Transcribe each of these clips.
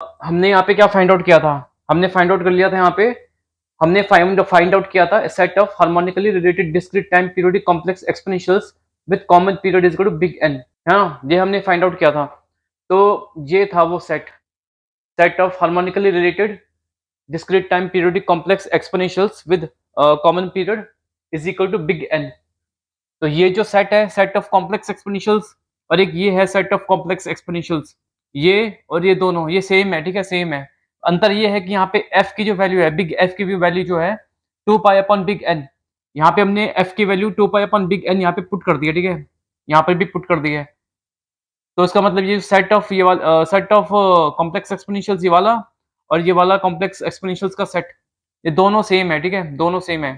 हमने यहाँ पे क्या फाइंड आउट किया था? हमने फाइंड आउट कर लिया था यहाँ पे, हमने फाइंड आउट किया था set of harmonically related discrete time periodic complex exponentials with common period is equal to big N, है ना? ये हमने फाइंड आउट किया था। तो ये था वो set, set of harmonically related discrete time periodic complex exponentials with common period is equal to big N। तो ये जो सेट है, सेट ऑफ कॉम्प्लेक्स एक्सपोनेंशियल्स, और एक ये है सेट ऑफ कॉम्प्लेक्स एक्सपोनेंशियल्स, ये और ये दोनों ये सेम है, ठीक है, सेम है। अंतर ये है कि यहाँ पे f की जो वैल्यू है, बिग F की भी वैल्यू जो है 2 पाई अपॉन बिग N, यहाँ पे हमने f की value 2 pi upon big N यहाँ पे पुट कर दी है, ठीक है, यहाँ पर भी पुट कर दी है। तो इसका मतलब ये सेट ऑफ ये वाला सेट ऑफ कॉम्प्लेक्स एक्सपोनेंशियल्स ये वाला, और ये वाला कॉम्प्लेक्स एक्सपोनेंशियल्स का सेट, ये दोनों सेम है, ठीक है, दोनों सेम है।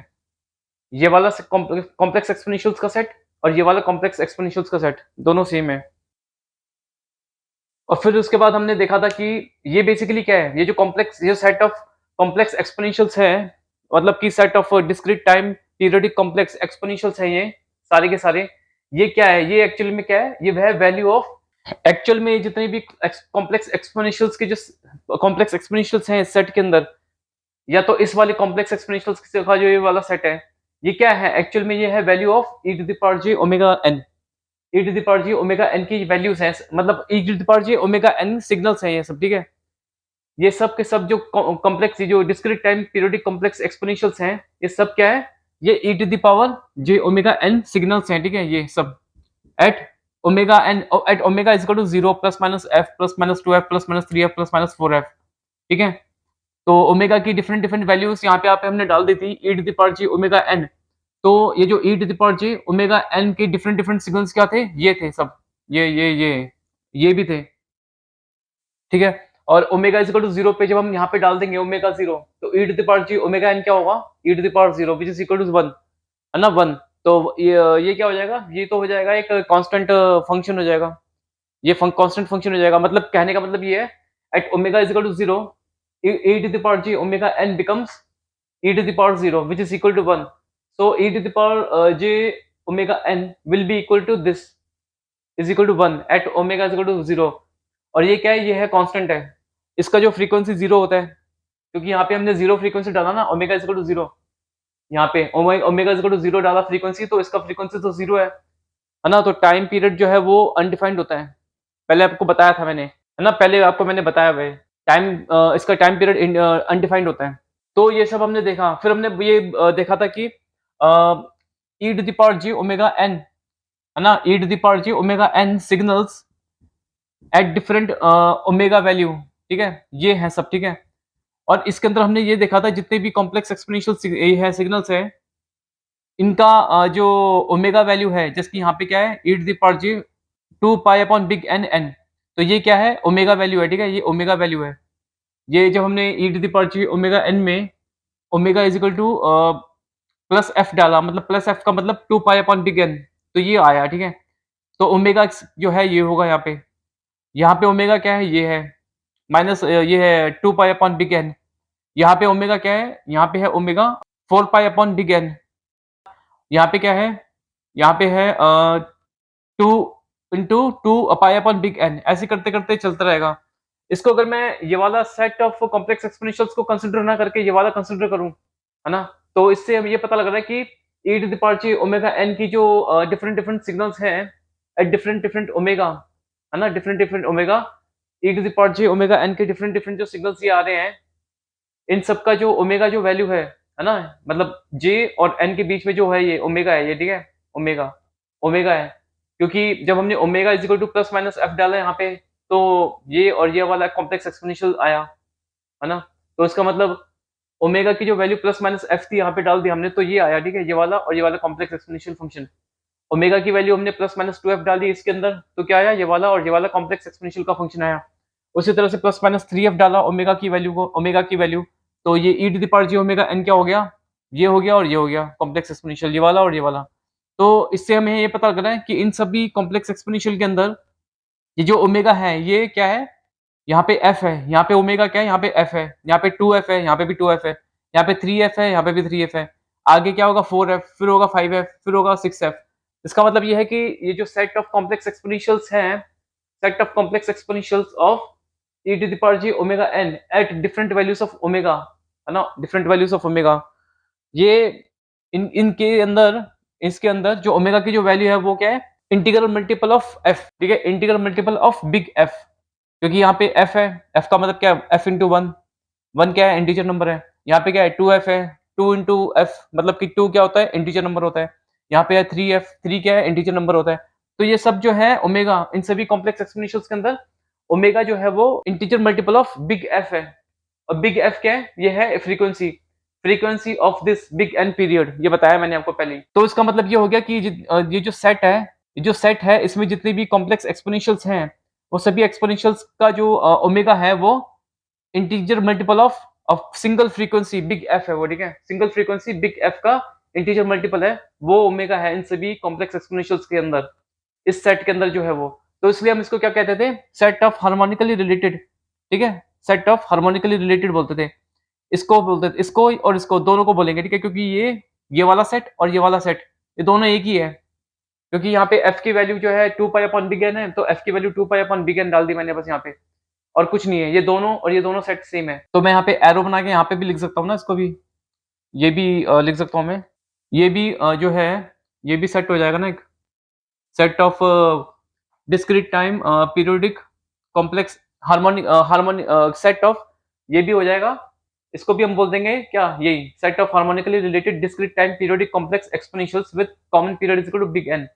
ये वाला कॉम्प्लेक्स एक्सपोनेंशियल्स का सेट और ये वाला कॉम्प्लेक्स एक्सपोनेंशियल्स का सेट दोनों सेम है। और फिर उसके बाद हमने देखा था कि ये बेसिकली क्या है, ये जो कॉम्प्लेक्स, ये सेट ऑफ कॉम्प्लेक्स एक्सपोनेंशियल्स है, मतलब कि set of discrete time periodic complex एक्सपोनेंशियल्स है, ये सारे के सारे, ये क्या है, ये एक्चुअली में क्या है, ये वह वैल्यू ऑफ, एक्चुअल में जितने भी कॉम्प्लेक्स एक्सपोनेंशियल्स के जो कॉम्प्लेक्स एक्सपोनेंशियल्स हैं इस सेट के अंदर, या तो इस वाले कॉम्प्लेक्स एक्सपोनेंशियल्स का जो ये वाला सेट है, ये क्या है एक्चुअल में, ये है value of e to the power j omega n, e to the power j omega n की वैल्यूज हैं, मतलब e to the power j omega n signals हैं ये सब, ठीक है। ये सब के सब जो कॉम्प्लेक्स, जो discrete time periodic complex exponentials हैं, ये सब क्या है, ये e to the power j omega n signals हैं, ठीक है, ये सब at omega n, at omega is equal to 0 plus minus f plus minus 2f plus minus 3f plus minus 4f, ठीक है। तो ओमेगा की डिफरेंट डिफरेंट वैल्यूज यहाँ पे हमने डाल दी थी, e to the power j omega n। तो ये जो e to the power j omega n के डिफरेंट डिफरेंट सिग्नल्स क्या थे, ये थे सब, ये भी थे, ठीक है। और ओमेगा इज इक्वल टू 0 पे जब हम यहाँ पे डाल देंगे ओमेगा 0, तो e to the power j omega n क्या होगा, e to the power 0 which is equal to 1, है ना, 1। तो ये क्या हो जाएगा, ये तो हो जाएगा एक कांस्टेंट फंक्शन हो जाएगा, ये कांस्टेंट फंक्शन हो जाएगा, मतलब कहने का मतलब ये है, at omega is equal to 0, e to the power j omega n becomes e to the power 0 which is equal to 1, so e to the power j omega n will be equal to this, is equal to 1 at omega is equal to 0। और ये क्या है, ये है constant है, इसका जो frequency 0 होता है, क्योंकि यहाँ पे हमने 0 फ्रीक्वेंसी डाला ना, ओमेगा इज इक्वल टू 0, यहाँ पे ओमेगा इज इक्वल टू 0 डाला फ्रीक्वेंसी, तो इसका फ्रीक्वेंसी तो 0 है ना। तो टाइम पीरियड जो है वो अनडिफाइंड होता है, पहले आपको बताया था मैंने, है ना, पहले आपको मैंने बताया हुआ है, टाइम इसका टाइम पीरियड अनडिफाइंड होता है। तो ये सब हमने देखा, फिर हमने ये देखा था कि e to the power j omega n, है ना, e to the power j omega n signals at different omega value, ठीक है, ये है सब, ठीक है। और इसके अंदर हमने ये देखा था जितने भी कॉम्प्लेक्स एक्सपोनेंशियल है सिग्नल्स है, इनका जो ओमेगा वैल्यू है, जैसे कि यहाँ पे क्या है, e to the power j 2 pi upon big N N, तो ये क्या है, ओमेगा वैल्यू है, ठीक है, ये ओमेगा वैल्यू है। ये जब हमने e to the power j omega n में omega is equal to plus f डाला, मतलब प्लस एफ का मतलब 2 पाई अपॉन बिग एन, तो ये आया, ठीक है। तो ओमेगा जो है ये होगा यहाँ पे ओमेगा क्या है, ये है माइनस, ये है 2 पाई अपॉन बिग एन, यहाँ पे ओमेगा क्या है, यहाँ पे है omega 4 pi upon big N, यहाँ पे क्या है, यहाँ पे है 2 into 2 pi upon big N, ऐसे करते करते चलता रहेगा। इसको अगर मैं ये वाला सेट ऑफ कॉम्प्लेक्स एक्सपोनेंशियल्स को कंसीडर ना करके ये वाला कंसीडर करूं, है ना, तो इससे हमें ये पता लग रहा है कि e to the power j omega n की जो डिफरेंट डिफरेंट सिग्नल्स हैं एट डिफरेंट डिफरेंट ओमेगा, है ना, different different omega, e to the power j omega n के डिफरेंट डिफरेंट जो सिग्नल्स ये आ रहे हैं, इन सब का जो ओमेगा जो वैल्यू है ना, मतलब j और n के बीच में जो है ये ओमेगा है, ये ठीक है, ओमेगा ओमेगा है, क्योंकि जब हमने omega is equal to plus minus F डाला यहाँ पे, तो ये और ये वाला कॉम्प्लेक्स एक्सपोनेंशियल आया, है ना। तो इसका मतलब ओमेगा की जो वैल्यू प्लस माइनस एफ थी यहाँ पे डाल दी हमने, तो ये आया, ठीक है, ये वाला और ये वाला कॉम्प्लेक्स एक्सपोनेंशियल फंक्शन। ओमेगा की वैल्यू हमने प्लस माइनस 2f डाल दी इसके अंदर, तो क्या आया, ये वाला और ये वाला कॉम्प्लेक्स एक्सपोनेंशियल का फंक्शन आया। उसी तरह से प्लस माइनस 3f डाला ओमेगा की वैल्यू को, ओमेगा की वैल्यू, तो ये e to the power j omega n क्या हो गया, ये हो गया और ये हो गया कॉम्प्लेक्स एक्सपोनेंशियल, ये वाला और ये वाला। तो इससे हमें ये पता लग रहा है कि इन सभी कॉम्प्लेक्स एक्सपोनेंशियल के अंदर ये जो ओमेगा है ये क्या है, यहाँ पे f है, यहाँ पे ओमेगा क्या है, यहाँ पे f है, यहाँ पे 2f है, यहाँ पे भी 2f है, यहाँ पे 3f है, यहाँ पे भी 3f है, आगे क्या होगा 4f, फिर होगा 5f, फिर होगा 6f। इसका मतलब ये है कि ये जो सेट ऑफ कॉम्प्लेक्स एक्सपोनेंशियल्स हैं, set of complex एक्सपोनेंशियल्स of e to the power j omega n at different values of omega, है ना, different values of omega। ये इनके अंदर, इसके अंदर जो ओमेगा की जो वैल्यू है वो क्या है, इंटीग्रल मल्टीपल ऑफ एफ, ठीक है, integral multiple of big F, क्योंकि यहाँ पे एफ है, एफ का मतलब क्या है, एफ इंटू वन, वन क्या है, इंटीजर नंबर है। यहाँ पे क्या है, टू एफ है, टू इंटू एफ मतलब कि टू क्या होता है, इंटीजर नंबर होता है। यहाँ पे है थ्री एफ, थ्री क्या है, इंटीजर नंबर होता है। तो ये सब जो है ओमेगा, इन सभी कॉम्प्लेक्स एक्सपोनेंशियल्स के अंदर ओमेगा जो है वो integer multiple of big F है। और बिग एफ क्या है, ये है frequency, frequency of this big N period, ये बताया मैंने आपको पहले ही। तो इसका मतलब ये हो गया कि ये जो सेट है, ये जो सेट है इसमें जितने भी कॉम्प्लेक्स एक्सपोनेंशियल्स हैं, वो सभी एक्सपोनेंशियल्स का जो ओमेगा है वो integer multiple of single frequency big F है वो, ठीक है, सिंगल फ्रीक्वेंसी बिग एफ का इंटीजर मल्टीपल है वो ओमेगा है इन सभी कॉम्प्लेक्स एक्सपोनेंशियल्स के अंदर, इस सेट के अंदर जो है वो। तो इसलिए हम इसको क्या कहते थे, सेट ऑफ हार्मोनिकली रिलेटेड, ठीक है, सेट ऑफ हार्मोनिकली रिलेटेड बोलते थे। इसको बोलते थे, इसको और इसको दोनों को बोलेंगे, ठीक है, क्योंकि ये वाला सेट और ये वाला सेट ये दोनों एक ही है, क्योंकि यहाँ पे एफ की वैल्यू जो है two pi upon big N है, तो एफ की value two pi upon big N डाल दी मैंने बस यहाँ पे, और कुछ नहीं है। ये दोनों और ये दोनों सेट सेम है, तो मैं यहाँ पे एरो बना के यहाँ पे भी लिख सकता हूँ ना, इसको भी, ये भी लिख सकता हूँ मैं, ये भी जो है ये भी सेट हो जाएगा ना, एक set of discrete time periodic complex harmonic harmonic set of, ये भी हो जाएगा। इसको भी हम बोल देंगे क्या, यही set of harmonically related discrete time periodic complex exponentials with common period is equal to big N,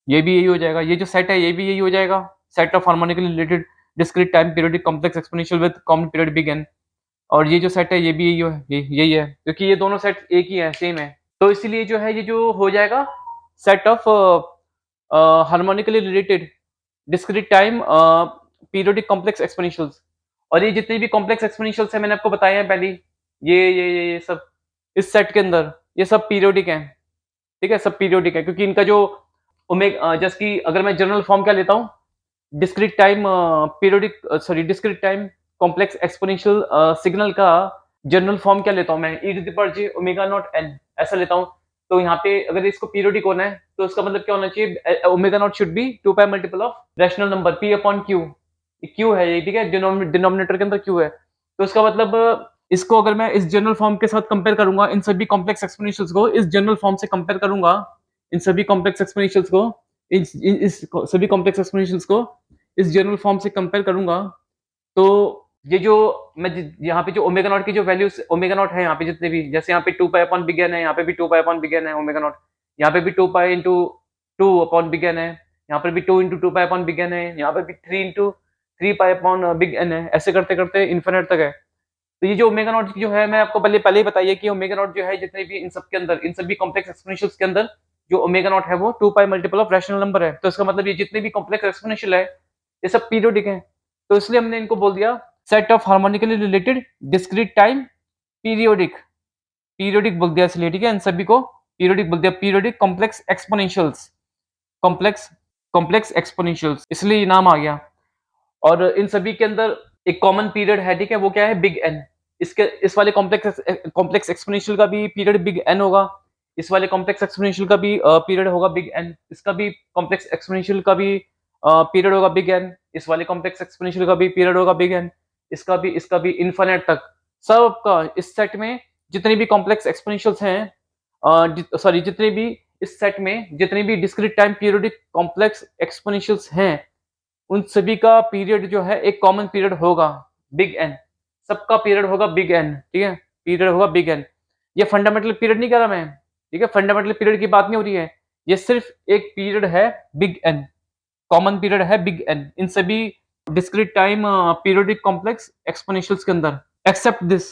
ये भी यही हो जाएगा। ये जो सेट है ये भी यही हो जाएगा, set of harmonically related discrete time periodic complex exponential with common period big N, और ये जो सेट है ये भी यही है, क्योंकि ये दोनों सेट एक ही है, सेम है। तो इसीलिए जो है ये जो हो जाएगा set of harmonically related discrete time periodic complex एक्सपोनेंशियल्स। और ये जितने भी कॉम्प्लेक्स एक्सपोनेंशियल्स है मैंने आपको बताए हैं पहले ही, ये सब इस सेट के अंदर ये सब पीरियोडिक हैं, ठीक है, सब पीरियोडिक है, क्योंकि इनका जो जैसे कि अगर मैं जनरल फॉर्म क्या लेता हूँ, discrete time periodic sorry discrete time complex exponential signal का जनरल फॉर्म क्या लेता हूँ मैं, e to the power j omega not n, ऐसा लेता हूँ। तो यहाँ पे अगर इसको पीरियोडिक होना है तो इसका मतलब क्या होना चाहिए, omega nought should be two pi multiple of rational number P upon Q, Q है ये, ठीक है, डिनोमिनेटर के अंदर क्यू है। तो इसका मतलब इसको अगर मैं इस जनरल फॉर्म के साथ कंपेयर करूंगा, इन सभी कॉम्प्लेक्स एक्सपोनेंशियल्स को इस जनरल फॉर्म से कंपेयर करूंगा, इन सभी कॉम्प्लेक्स एक्सपोनेंशियल्स को इस सभी कॉम्प्लेक्स एक्सपोनेंशियल्स को इस जनरल फॉर्म से कंपेयर करूंगा, तो ये जो मैं यहाँ पे जो ओमेगा नॉट की जो वैल्यूज ओमेगा नॉट है यहाँ पे जितने भी, जैसे यहाँ पे two pi upon big N है, यहाँ पे भी two pi upon big N है ओमेगा नॉट, यहाँ पे भी two pi into two upon big N है, यहाँ पर भी two into two pi upon big N है, यहाँ पे भी three into three pi upon big N है, ऐसे करते करते इन्फिनिट तक है। तो ये जो ओमेगा नॉट जो है मैं आपको पहले ही बताइए कि ओमेगा नॉट जो है जितने भी इन सब के अंदर, इन सभी कॉम्प्लेक्स एक्सपोनेंशियल्स के अंदर जो ओमेगा नॉट है वो two pi multiple of rational number है। तो इसका मतलब ये जितने भी कॉम्प्लेक्स एक्सपोनेंशियल है ये सब पीरियोडिक है, तो इसलिए हमने इनको बोल दिया set of harmonically related discrete time periodic, periodic बोल दिया इसलिए, ठीक है, इन सभी को पीरियोडिक बोल दिया, पीरियोडिक कॉम्प्लेक्स एक्सपोनेंशियल्स, कॉम्प्लेक्स कॉम्प्लेक्स एक्सपोनेंशियल्स, इसलिए ये नाम आ गया। और इन सभी के अंदर एक कॉमन पीरियड है, ठीक है, वो क्या है, बिग एन। इसके इस वाले कॉम्प्लेक्स एक्सपोनेंशियल का भी पीरियड बिग एन होगा, इस वाले कॉम्प्लेक्स एक्सपोनेंशियल का भी पीरियड होगा बिग एन, इसका भी कॉम्प्लेक्स एक्सपोनेंशियल का भी पीरियड होगा बिग एन, इस वाले कॉम्प्लेक्स एक्सपोनेंशियल का भी पीरियड होगा बिग एन, इसका भी इनफिनिट तक, सबका इस सेट में जितने भी कॉम्प्लेक्स एक्सपोनेंशियल्स हैं, सॉरी जितने भी इस सेट में जितने भी discrete time periodic complex exponentials हैं, उन सभी का पीरियड जो है एक कॉमन पीरियड होगा बिग एन, सबका पीरियड होगा बिग एन, ठीक है, पीरियड होगा बिग एन। ये फंडामेंटल पीरियड नहीं कह रहा मैं, ठीक है, फंडामेंटल पीरियड की बात नहीं हो रही है, ये सिर्फ एक पीरियड है बिग एन, कॉमन पीरियड है बिग एन इन सभी discrete time periodic complex exponentials के अंदर, एक्सेप्ट दिस,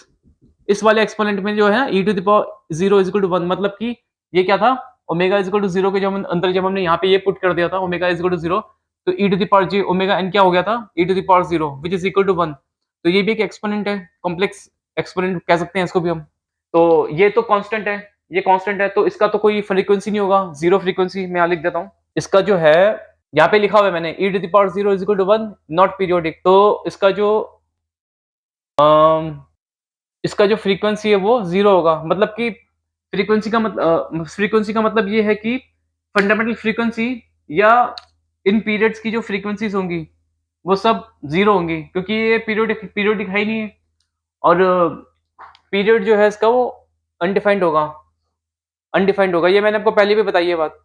इस वाले एक्सपोनेंट में जो है e to the power zero is equal to one, मतलब कि ये क्या था, omega is equal to zero के जब अंदर जब हमने यहाँ पे ये पुट कर दिया था omega is equal to zero, तो e to the power j omega n क्या हो गया था, e to the power zero which is equal to one. तो ये भी एक एक्सपोनेंट है, कॉम्प्लेक्स एक्सपोनेंट कह सकते हैं इसको भी हम। तो ये तो कांस्टेंट है, ये कांस्टेंट है, तो इसका तो कोई फ्रीक्वेंसी नहीं होगा, जीरो फ्रीक्वेंसी मैं यहाँ लिख देता हूँ। इसका जो है यहाँ पे लिखा हुआ है मैंने e to the power zero is equal to one, not periodic. तो इसका जो फ्रीक्वेंसी है वो जीरो होगा, मतलब कि फ्रीक्वेंसी का मतलब ये है कि फंडामेंटल फ्रीक्वेंसी या इन पीरियड्स की जो फ्रीक्वेंसीज होंगी वो सब जीरो होंगी, क्योंकि ये पीरियोडिक है ही नहीं है। और पीरियड जो है इसका वो अनडिफाइंड होगा, ये मैंने आपको पहले भी बताई है बात।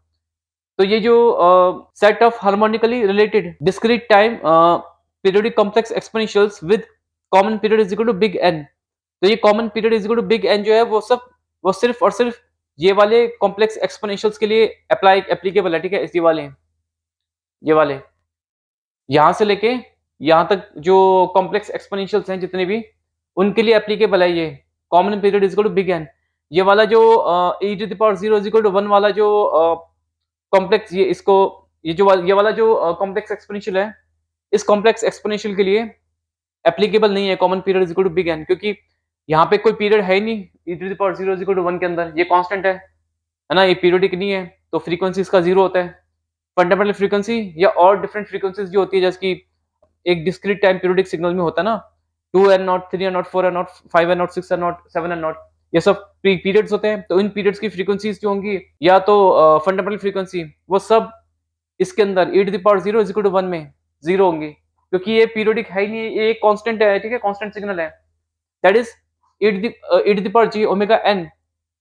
तो ये जो set of harmonically related discrete time periodic complex exponentials with common period is equal to big N. तो ये common period is equal to big N जो है वो सिर्फ और सिर्फ ये वाले कॉम्प्लेक्स एक्सपोनेंशियल्स के लिए एप्लीकेबल है, ठीक है। ये वाले यहाँ से लेके यहाँ तक जो कॉम्प्लेक्स एक्सपोनेंशियल्स हैं जितने भी, उनके लिए एप्लीकेबल है ये common period is equal to big N. ये वाला जो e to the power 0 is equal to 1 वाला जो कॉम्प्लेक्स, ये वाला जो कॉम्प्लेक्स एक्सपोनेंशियल है, इस कॉम्प्लेक्स एक्सपोनेंशियल के लिए एप्लीकेबल नहीं है common period is equal to big N, क्योंकि यहाँ पे कोई पीरियड है ही नहीं e to the power 0 is equal to 1 के अंदर। ये कांस्टेंट है ना, ये पीरियोडिक नहीं है, तो फ्रीक्वेंसी इसका जीरो होता है। फंडामेंटल फ्रीक्वेंसी या और डिफरेंट फ्रीक्वेंसीज जो होती है, जैसे कि एक डिस्क्रीट टाइम पीरियोडिक सिग्नल में होता है ना, 2n0, 3n0, 4n0, 5n0, 6n0, 7n0, ये सब पीरियड्स होते हैं। तो इन पीरियड्स की फ्रीक्वेंसीज जो होंगी, या तो फंडामेंटल फ्रीक्वेंसी, वो सब इसके अंदर e to the power 0 is equal to 1 में जीरो होंगी, क्योंकि ये पीरियोडिक है ही नहीं, ये कांस्टेंट है, ठीक है, कांस्टेंट सिग्नल है। That is e to the power j omega n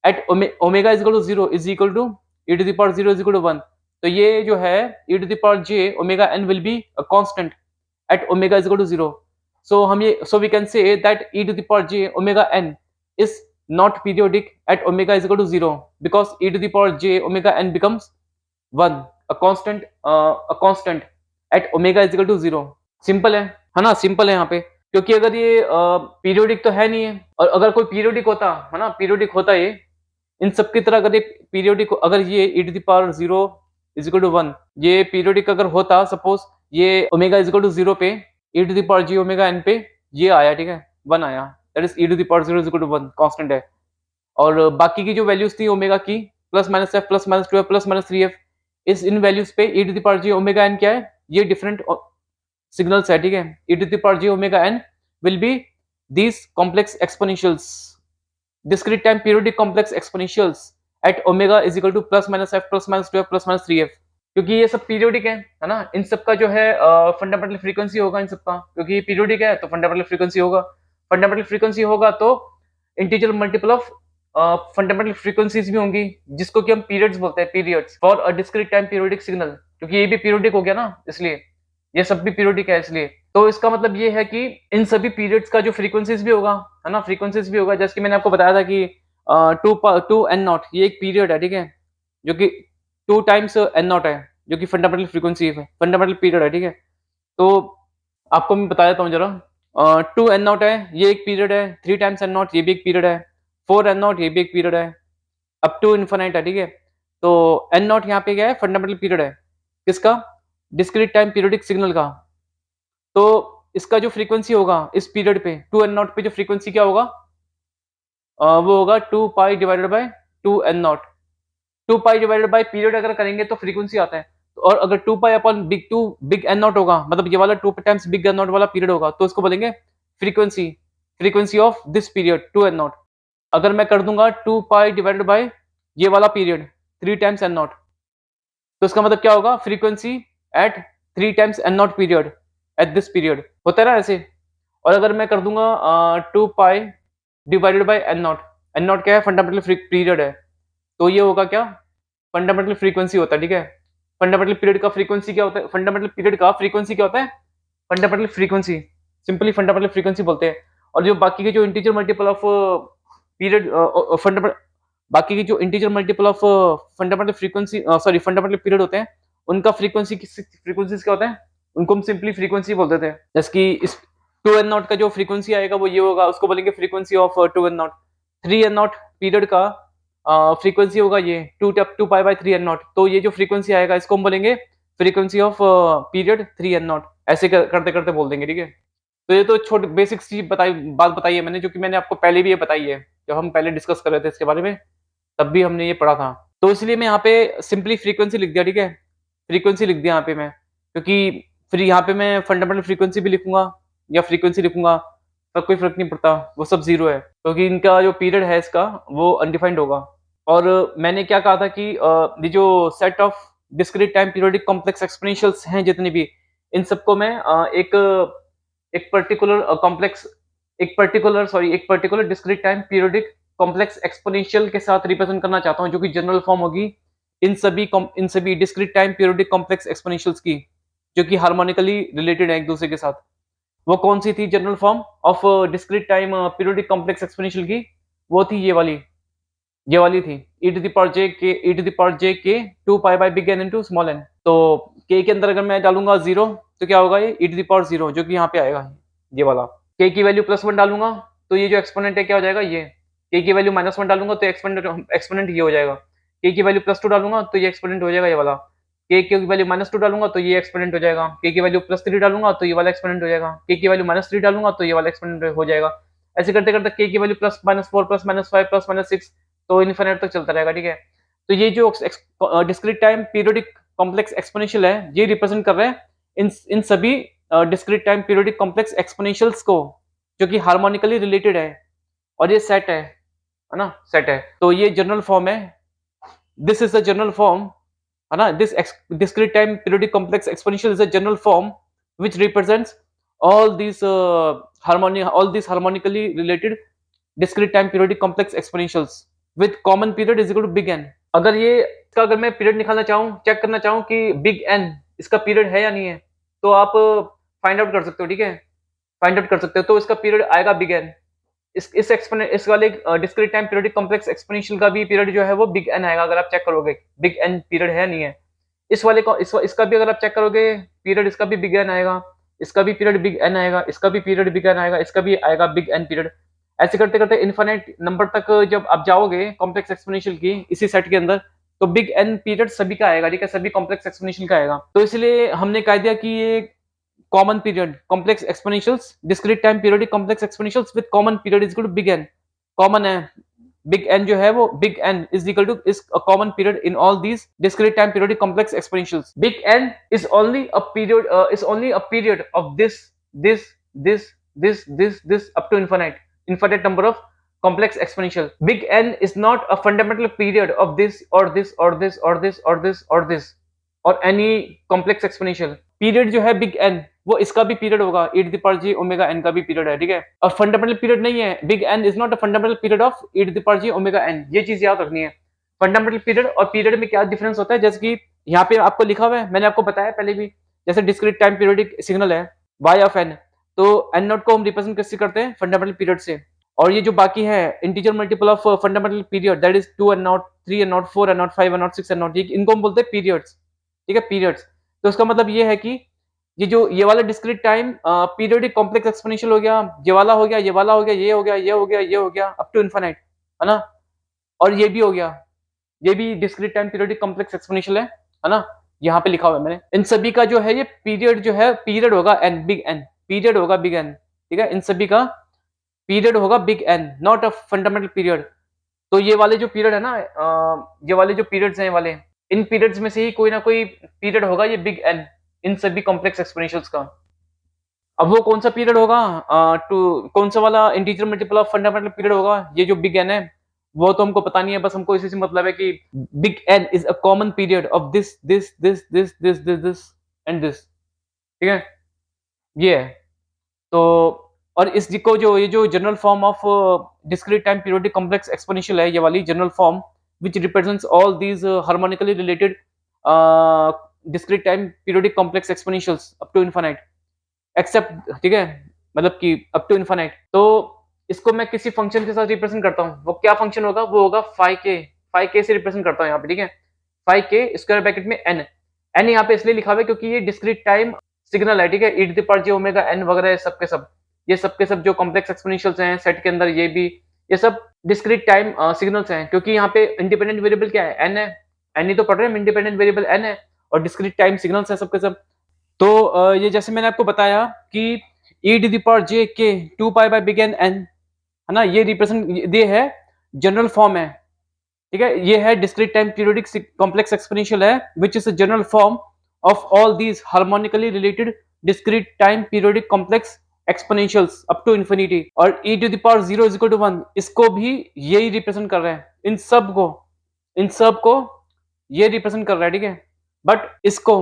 at omega is equal to 0 is equal to e to the power 0 is equal to 1। तो ये जो है e to the power j omega n will be a constant at omega is equal to 0. So we can say that e to the power j omega n is not periodic at omega is equal to 0, because e to the power j omega n becomes 1, a constant at omega is equal to 0. Simple है ना, simple है यहाँ पे, क्योंकि अगर ये periodic तो है नहीं है, और अगर कोई पीरियोडिक होता है ना, पीरियोडिक होता ये इन सब की तरह, अगर ये पीरियोडिक, अगर ये e to the power 0 is equal to 1 ये पीरियोडिक अगर होता, सपोज ये ओमेगा इज इक्वल टू 0 पे e to the power j omega n पे ये आया, ठीक है, 1 आया, that is e to the power 0 is equal to 1 constant है। और बाकी की जो वैल्यूज थी ओमेगा की, plus minus f plus minus 2f plus minus 3f, इस इन वैल्यूज पे e to the power j omega n क्या है, ये डिफरेंट सिग्नल्स है, ठीक है। e to the power j omega n will be these complex exponentials, discrete time periodic complex exponentials at omega is equal to plus minus f plus minus 2f plus minus 3f, क्योंकि ये सब periodic है ना। इन सब का जो है fundamental frequency होगा इन सब का, क्योंकि ये पीरियोडिक है तो फंडामेंटल फ्रीक्वेंसी होगा। फंडामेंटल फ्रीक्वेंसी होगा तो integer multiple of fundamental frequencies भी होंगी, जिसको कि हम पीरियड्स बोलते हैं, periods for a discrete time periodic signal, क्योंकि ये भी पीरियोडिक हो गया ना, इसलिए ये सब भी पीरियोडिक है। इसलिए तो इसका मतलब ये है कि इन सभी पीरियड्स का जो फ्रीक्वेंसीज भी होगा, है ना, फ्रीक्वेंसीज भी होगा, जैसे कि मैंने आपको बताया था कि टू एन नॉट ये एक पीरियड है, ठीक है, जो कि 2 टाइम्स एन नॉट है, जो कि फंडामेंटल फ्रीक्वेंसी है, फंडामेंटल पीरियड है, ठीक है। तो आपको मैं बता देता हूँ जरा, 2 एन नॉट है, ये एक पीरियड है, 3 टाइम्स एन नॉट ये भी एक पीरियड है, 4 एन नॉट ये भी एक पीरियड है, अप टू इन्फिनिट है, ठीक है। तो एन नॉट यहाँ पे क्या है, फंडामेंटल पीरियड है, किसका, डिस्क्रीट टाइम पीरियोडिक सिग्नल का। तो इसका जो फ्रीक्वेंसी होगा इस पीरियड पे 2 एन नॉट पे, जो फ्रीक्वेंसी क्या होगा, वो होगा 2 pi divided by 2 N naught. 2 pi divided by period अगर करेंगे तो फ्रीक्वेंसी आता है, और अगर 2 pi upon big N naught होगा, मतलब ये वाला 2 टाइम्स बिग एन नॉट वाला पीरियड होगा, तो इसको बोलेंगे frequency of this period 2 N naught. अगर मैं कर दूंगा 2 पाई डिवाइडेड बाय ये वाला पीरियड 3 टाइम्स एन नॉट, तो इसका मतलब क्या होगा, frequency at 3 times N naught period at this period, होता है ना ऐसे। और अगर मैं कर दूंगा 2 pi divided by N naught क्या है, फंडामेंटल पीरियड है, तो ये होगा क्या, फंडामेंटल फ्रीक्वेंसी होता है, ठीक है। फंडामेंटल पीरियड का फ्रीक्वेंसी क्या होता है, फंडामेंटल पीरियड का फ्रीक्वेंसी क्या होता है, fundamental frequency, simply fundamental frequency बोलते हैं। और जो बाकी के जो integer multiple of period fundamental, बाकी की जो integer multiple of fundamental frequency, sorry fundamental period होते हैं, उनका फ्रीक्वेंसीज क्या होता है, उनको हम सिंपली फ्रीक्वेंसी बोलते थे। जैसे कि इस 2 एन नॉट का जो फ्रीक्वेंसी आएगा वो ये होगा, उसको बोलेंगे frequency of 2 N naught. 3 N naught period का फ्रीक्वेंसी होगा ये 2 पाई बाय 3 एन नॉट, तो ये जो फ्रीक्वेंसी आएगा इसको हम बोलेंगे frequency of period 3 N naught, ऐसे करते करते बोल देंगे, ठीक है। तो ये तो छोटी बेसिक सी बात बताई है मैंने, जो कि मैंने आपको पहले भी ये बताई है, जब हम पहले डिस्कस कर रहे थे इसके बारे में, तब भी हमने ये पढ़ा था। तो इसलिए मैं यहाँ पे सिंपली फ्रीक्वेंसी लिख दिया, ठीक है, फ्रीक्वेंसी लिख दिया यहाँ पे मैं, क्योंकि फिर यहाँ पे मैं फंडामेंटल फ्रीक्वेंसी भी लिखूंगा या फ्रीक्वेंसी लिखूंगा, तब कोई फर्क नहीं पड़ता, वो सब जीरो है, क्योंकि इनका जो पीरियड है इसका वो अनडिफाइंड होगा। और मैंने क्या कहा था कि ये जो set of discrete time periodic complex exponentials हैं जितने भी, इन सबको मैं एक पर्टिकुलर कॉम्प्लेक्स एक particular discrete time periodic complex exponential के साथ रिप्रेजेंट करना चाहता हूँ, जो कि जनरल फॉर्म होगी इन सभी डिस्क्रीट टाइम पीरियोडिक कॉम्प्लेक्स एक्सपोनेंशियल्स की, जो कि हार्मोनिकली रिलेटेड है एक दूसरे के साथ। वो कौन सी थी general form of discrete time periodic complex exponential की? वो थी ये वाली थी e to the power j के 2 pi by big N into small n. तो k के अंदर अगर मैं डालूंगा 0 तो क्या होगा? ये e टू द पावर 0 जो कि यहाँ पे आएगा, ये वाला। k की वैल्यू +1 डालूंगा तो ये जो एक्सपोनेंट है क्या हो जाएगा? ये। k की वैल्यू -1 डालूंगा तो एक्सपोनेंट ये हो जाएगा। k की वैल्यू +2 डालूंगा तो ये एक्सपोनेंट हो जाएगा, ये वाला। k की वैल्यू -2 डालूंगा तो ये एक्सपोनेंट हो जाएगा। k की वैल्यू +3 डालूंगा तो ये वाला एक्सपोनेंट हो जाएगा। k की वैल्यू -3 डालूंगा तो ये वाला एक्सपोनेंट हो जाएगा। ऐसे करते करते k की वैल्यू +-4 +-5 +-6 तो इन्फिनिट तक चलता रहेगा, ठीक है। तो ये जो discrete time periodic complex exponential है, ये रिप्रेजेंट कर रहे हैं इन सभी discrete time periodic complex exponentials को, जो कि हार्मोनिकली रिलेटेड है, और ये सेट है ना, सेट है। तो ये जनरल फॉर्म है, this is the general form, है ना। This discrete time periodic complex exponential is a general form which represents all these harmonically related discrete time periodic complex exponentials with common period is equal to big N। अगर ये इसका अगर मैं period निकालना चाहूँ, check करना चाहूँ कि बिग एन इसका पीरियड है या नहीं है, तो आप फाइंड आउट कर सकते हो, ठीक है। फाइंड आउट कर सकते हो, तो इसका पीरियड आएगा बिग एन। इस वाले discrete time periodic complex exponential का भी पीरियड जो है वो बिग एन आएगा, अगर आप चेक करोगे बिग एन पीरियड है नहीं है। इस वाले को इसका भी अगर आप चेक करोगे पीरियड, इसका भी बिग एन आएगा, इसका भी पीरियड बिग एन आएगा, इसका भी पीरियड बिग एन आएगा, इसका भी आएगा बिग एन पीरियड। ऐसे करते करते इनफाइनाइट नंबर तक जब आप जाओगे कॉम्प्लेक्स एक्सपोनेंशियल की इसी सेट के अंदर, तो बिग एन पीरियड सभी का आएगा, ठीक है, सभी कॉम्प्लेक्स एक्सपोनेंशियल का आएगा। तो इसलिए हमने कह दिया कि ये common period complex exponentials discrete time periodic complex exponentials with common period is equal to big N. Common है, बिग एन जो है वो big N is equal to is a common period in all these discrete time periodic complex exponentials. Big N is only a period of this up to infinite number of complex exponential. Big N is not a fundamental period of this or this or this or this or this or this or any complex exponential. Period जो है big N वो इसका भी period होगा, e to the power j omega n का भी period है, ठीक है। और फंडामेंटल पीरियड नहीं है, big N is not a fundamental period of e to the power j omega n। ये चीज याद रखनी है। फंडामेंटल पीरियड और पीरियड में क्या डिफरेंस होता है, जैसे कि यहाँ पे आपको लिखा हुआ है, मैंने आपको बताया पहले भी, जैसे डिस्क्रीट टाइम पीरियोडिक सिग्नल है y ऑफ n, तो n नॉट को हम रिप्रेजेंट कैसे करते हैं? फंडामेंटल पीरियड से। और ये जो बाकी है integer multiple of fundamental period, that is 2 n not, 3 n not, 4 n not, 5 n not, 6 n not, इनको हम बोलते हैं पीरियड्स, ठीक है, पीरियड्स। तो इसका मतलब ये है कि ये वाला discrete time periodic complex exponential हो गया, ये वाला हो गया, ये वाला हो गया, ये हो गया, ये हो गया, ये हो गया, अप टू इनफिनिट, है ना। और ये भी हो गया, ये भी discrete time periodic complex exponential है ना। यहाँ पे लिखा हुआ है मैंने। इन सभी का जो है ये पीरियड जो है, पीरियड होगा एन, बिग एन, पीरियड होगा बिग एन, ठीक है। इन सभी का पीरियड होगा big N, not a fundamental period. तो ये वाले जो पीरियड है ना, ये वाले जो पीरियड्स हैं वाले, इन पीरियड्स में से ही कोई ना कोई पीरियड होगा ये बिग एन, इन सभी कॉम्प्लेक्स एक्सपोनेंशियल्स का। अब वो कौन सा पीरियड होगा, कौन सा वाला integer multiple of fundamental period होगा, ये जो बिग एन है, वो तो हमको पता नहीं है, बस हमको इसी से मतलब है कि big N is a common period of this and this, ठीक है, ये है। तो और इस को जो ये जो general form of discrete time periodic complex exponential है, ये वाली general form which represents all these harmonically related discrete time periodic complex exponentials up to infinite except, ठीक है, मतलब कि अप टू इनफिनिट। तो इसको मैं किसी फंक्शन के साथ रिप्रेजेंट करता हूँ, वो क्या फंक्शन होगा? वो होगा फाई के से रिप्रेजेंट करता हूँ यहाँ पे, ठीक है। फाई के स्क्वायर ब्रैकेट में एन, एन यहाँ पे इसलिए लिखा हुआ है क्योंकि ये डिस्क्रीट टाइम सिग्नल है, ठीक है। e to the power j omega n वगैरह सबके सब, ये सबके सब जो कॉम्प्लेक्स एक्सपोनेंशियल्स हैं सेट के अंदर, ये भी, ये सब डिस्क्रीट टाइम सिग्नल्स हैं, क्योंकि यहाँ पे इंडिपेंडेंट वेरिएबल क्या है? n है, n ही तो पढ़ रहे हैं, इंडिपेंडेंट वेरिएबल n है, और डिस्क्रीट टाइम सिग्नल्स हैं सबके सब। तो ये जैसे मैंने आपको बताया कि e to the power j के 2 pi by big N n, है ना, ये रिप्रेजेंट, ये है जनरल फॉर्म है, ठीक है। ये है discrete time periodic complex exponential है which is a general form of all these harmonically related discrete time periodic complex exponentials up to infinity. और e to the power 0 is equal to 1, इसको भी यही रिप्रेजेंट कर रहे हैं, इन सब को ये रिप्रेजेंट कर रहा है, ठीक है। बट इसको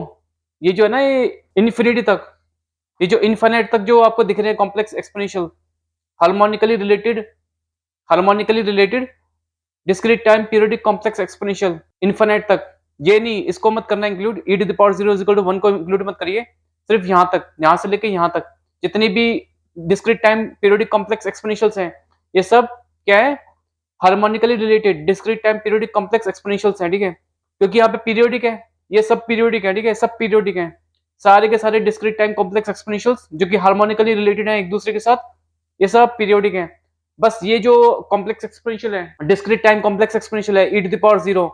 ये जो है ना ये इन्फिनिटी तक, ये जो इन्फिनिट तक जो आपको दिख रहे हैं complex exponential, harmonically related, harmonically related discrete time periodic complex exponential infinite तक, ये नहीं, इसको मत करना include, e to the power 0 is equal to 1 को इंक्लूड मत करिए, सिर्फ यहाँ तक, यहाँ से लेके यहाँ तक जितनी भी discrete time periodic complex exponentials हैं, ये सब क्या है, harmonically related discrete time periodic complex exponentials हैं, ठीक है, क्योंकि यहाँ पे पीरियोडिक है, ये सब पीरियोडिक है, ठीक है, सब पीरियोडिक है, सारे के सारे डिस्क्रीट टाइम कॉम्प्लेक्स एक्सपोनेंशियल्स जो कि हार्मोनिकली रिलेटेड है एक दूसरे के साथ, ये सब पीरियोडिक है। बस ये जो कॉम्प्लेक्स एक्सपोनेंशियल है, डिस्क्रीट टाइम कॉम्प्लेक्स एक्सपोनेंशियल है, e to the power 0,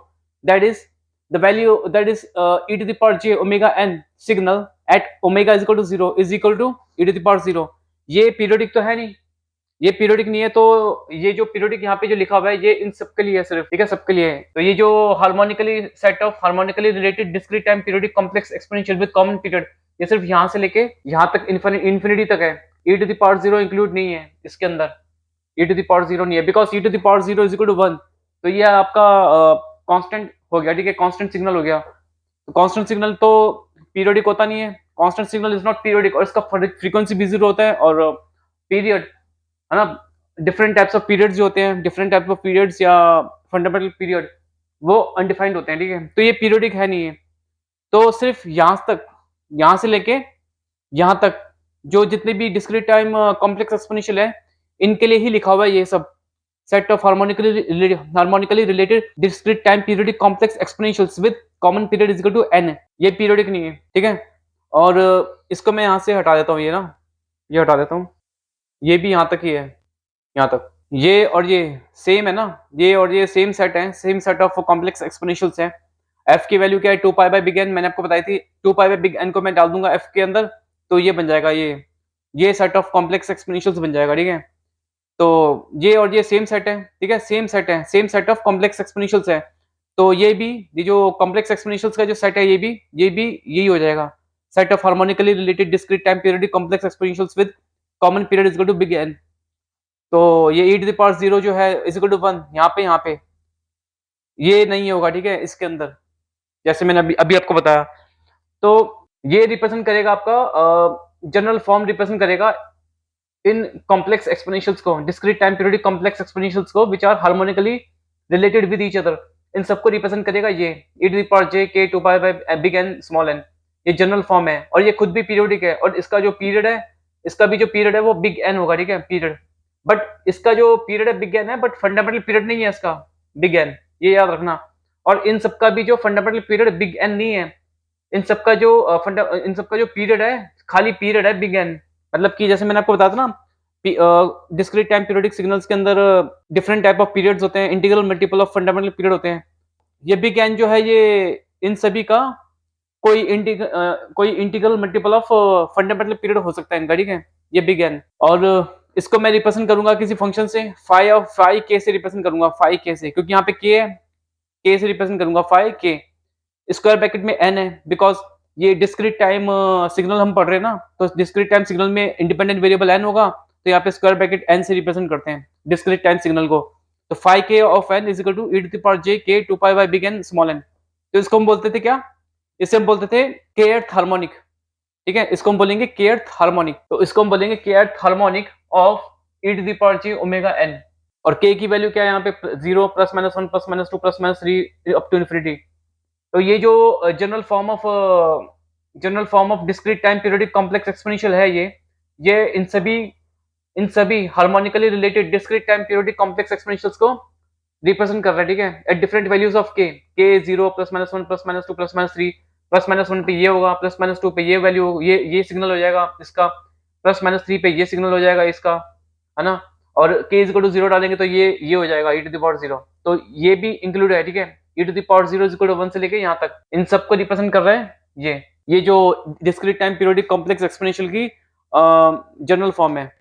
that is the value, that is e to the power j omega n signal at omega is equal to 0 is equal to e to the power 0। ये periodic तो है नहीं, ये periodic नहीं है, तो ये जो पीरियोडिक यहाँ पे जो लिखा हुआ है ये इन सबके लिए है सिर्फ, ठीक है, सबके लिए है। तो ये जो harmonically set of harmonically related discrete time periodic complex exponential with common period, ये सिर्फ यहाँ से लेके यहाँ तक इन्फिनिटी तक है, e to the power 0 include नहीं है इसके अंदर, ई टू द पावर 0 नहीं है, because e to the power 0 is equal to 1, तो ये आपका कांस्टेंट हो गया, ठीक है, कांस्टेंट सिग्नल हो गया। तो कांस्टेंट सिग्नल तो पीरियोडिक होता नहीं है, constant signal is not periodic, और इसका फ्रीक्वेंसी भी 0 होता है, और पीरियड है ना, डिफरेंट टाइप्स ऑफ पीरियड्स जो होते हैं, डिफरेंट टाइप ऑफ पीरियड्स या फंडामेंटल पीरियड, वो अनडिफाइंड होते हैं, ठीक है, तो ये पीरियोडिक है नहीं है। तो सिर्फ यहाँ तक, यहाँ से लेके यहाँ तक जो जितने भी डिस्क्रीट टाइम कॉम्प्लेक्स एक्सपोनेंशियल है, इनके लिए ही लिखा हुआ है ये सब, set of harmonically related discrete time periodic complex exponentials with common period is equal to n, ये पीरियोडिक नहीं है, ठीक है। और इसको मैं यहाँ से हटा देता हूँ, ये ना, ये हटा देता हूँ, ये भी यहाँ तक ही है, यहाँ तक, ये और ये सेम है ना, ये और ये सेम सेट है, सेम सेट ऑफ कॉम्प्लेक्स एक्सपोनेंशियल्स है। f की वैल्यू क्या है, 2 पाई बाय बिग एन, मैंने आपको बताई थी, 2 पाई बाय बिग एन को मैं डाल दूंगा f के अंदर, तो ये बन जाएगा, ये सेट ऑफ कॉम्प्लेक्स एक्सपोनेंशियल्स बन जाएगा, ठीक है। तो ये और ये सेम सेट है, ठीक है, सेम सेट है, सेम सेट ऑफ कॉम्प्लेक्स एक्सपोनेंशियल्स है, तो ये भी, ये जो कॉम्प्लेक्स एक्सपोनेंशियल्स का जो सेट है, ये भी यही हो जाएगा, set of harmonically related discrete time periodic complex exponentials with common period is equal to big N. तो ये ई टू द पावर 0 जो है इज इक्वल टू 1, यहाँ पे ये नहीं होगा, ठीक है, इसके अंदर, जैसे मैंने अभी अभी आपको बताया। तो ये रिप्रेजेंट करेगा आपका जनरल फॉर्म रिप्रेजेंट करेगा इन कॉम्प्लेक्स एक्सपोनेंशियल्स को, discrete time periodic complex exponentials को which are harmonically related with each other, इन सबको रिप्रेजेंट करेगा ये e to the power j k 2 pi by big N small n, ये जनरल फॉर्म है, और ये खुद भी पीरियोडिक है, और इसका जो पीरियड है, इसका भी जो पीरियड है वो बिग एन होगा, ठीक है, पीरियड, बट इसका जो पीरियड है बिग एन है, बट फंडामेंटल पीरियड नहीं है इसका बिग एन, ये याद रखना। और इन सबका भी जो फंडामेंटल पीरियड बिग एन नहीं है, इन सबका जो इन सबका जो पीरियड है, खाली पीरियड है बिग एन, मतलब कि जैसे मैंने आपको बताया था ना, डिस्क्रीट टाइम पीरियोडिक सिग्नल्स के अंदर डिफरेंट टाइप ऑफ पीरियड्स होते हैं, integral multiple of fundamental period होते हैं, ये बिग एन जो है ये इन सभी का कोई integral multiple of fundamental period हो सकता है इनका, ठीक है, ये बिग एन। और इसको मैं रिप्रेजेंट करूंगा किसी फंक्शन से, फाई के से रिप्रेजेंट करूंगा, फाई के से, क्योंकि यहाँ पे के है, के से रिप्रेजेंट करूंगा फाई के, स्क्वायर ब्रैकेट में n है, बिकॉज ये डिस्क्रीट टाइम सिग्नल हम पढ़ रहे हैं ना, तो डिस्क्रीट टाइम सिग्नल में इंडिपेंडेंट वेरिएबल n होगा, तो यहाँ पे स्क्वायर ब्रैकेट n से रिप्रेजेंट करते हैं डिस्क्रीट टाइम सिग्नल को, तो फाई के of n is equal to e to the power j k 2 pi by big n small n। तो इसको हम बोलते थे क्या, इसे हम बोलते थे kth हार्मोनिक, ठीक है, इसको हम बोलेंगे kth हार्मोनिक, तो इसको हम बोलेंगे kth harmonic of e to the power j omega n, और k की वैल्यू क्या है यहाँ पे 0 plus minus 1 plus minus 2 plus minus 3 up to infinity. तो ये जो general form of discrete time periodic complex exponential है, ये इन सभी harmonically related discrete time periodic complex exponentials को रिप्रेजेंट कर रहा है, ठीक है, एट डिफरेंट वैल्यूज ऑफ के 0 plus minus 1 plus minus 2 plus minus 3, plus minus 1 पे ये होगा, प्लस माइनस 2 पे ये वैल्यू, ये सिग्नल हो जाएगा इसका, प्लस माइनस 3 पे ये सिग्नल हो जाएगा इसका, है ना, और k इज इक्वल टू 0 डालेंगे तो ये हो जाएगा ई टू द पावर 0, तो ये भी इंक्लूड है, ठीक है, e to the power 0 is equal to 1 से लेके यहाँ तक, इन सबको रिप्रेजेंट कर रहे हैं ये जो discrete time periodic complex exponential की जनरल फॉर्म है।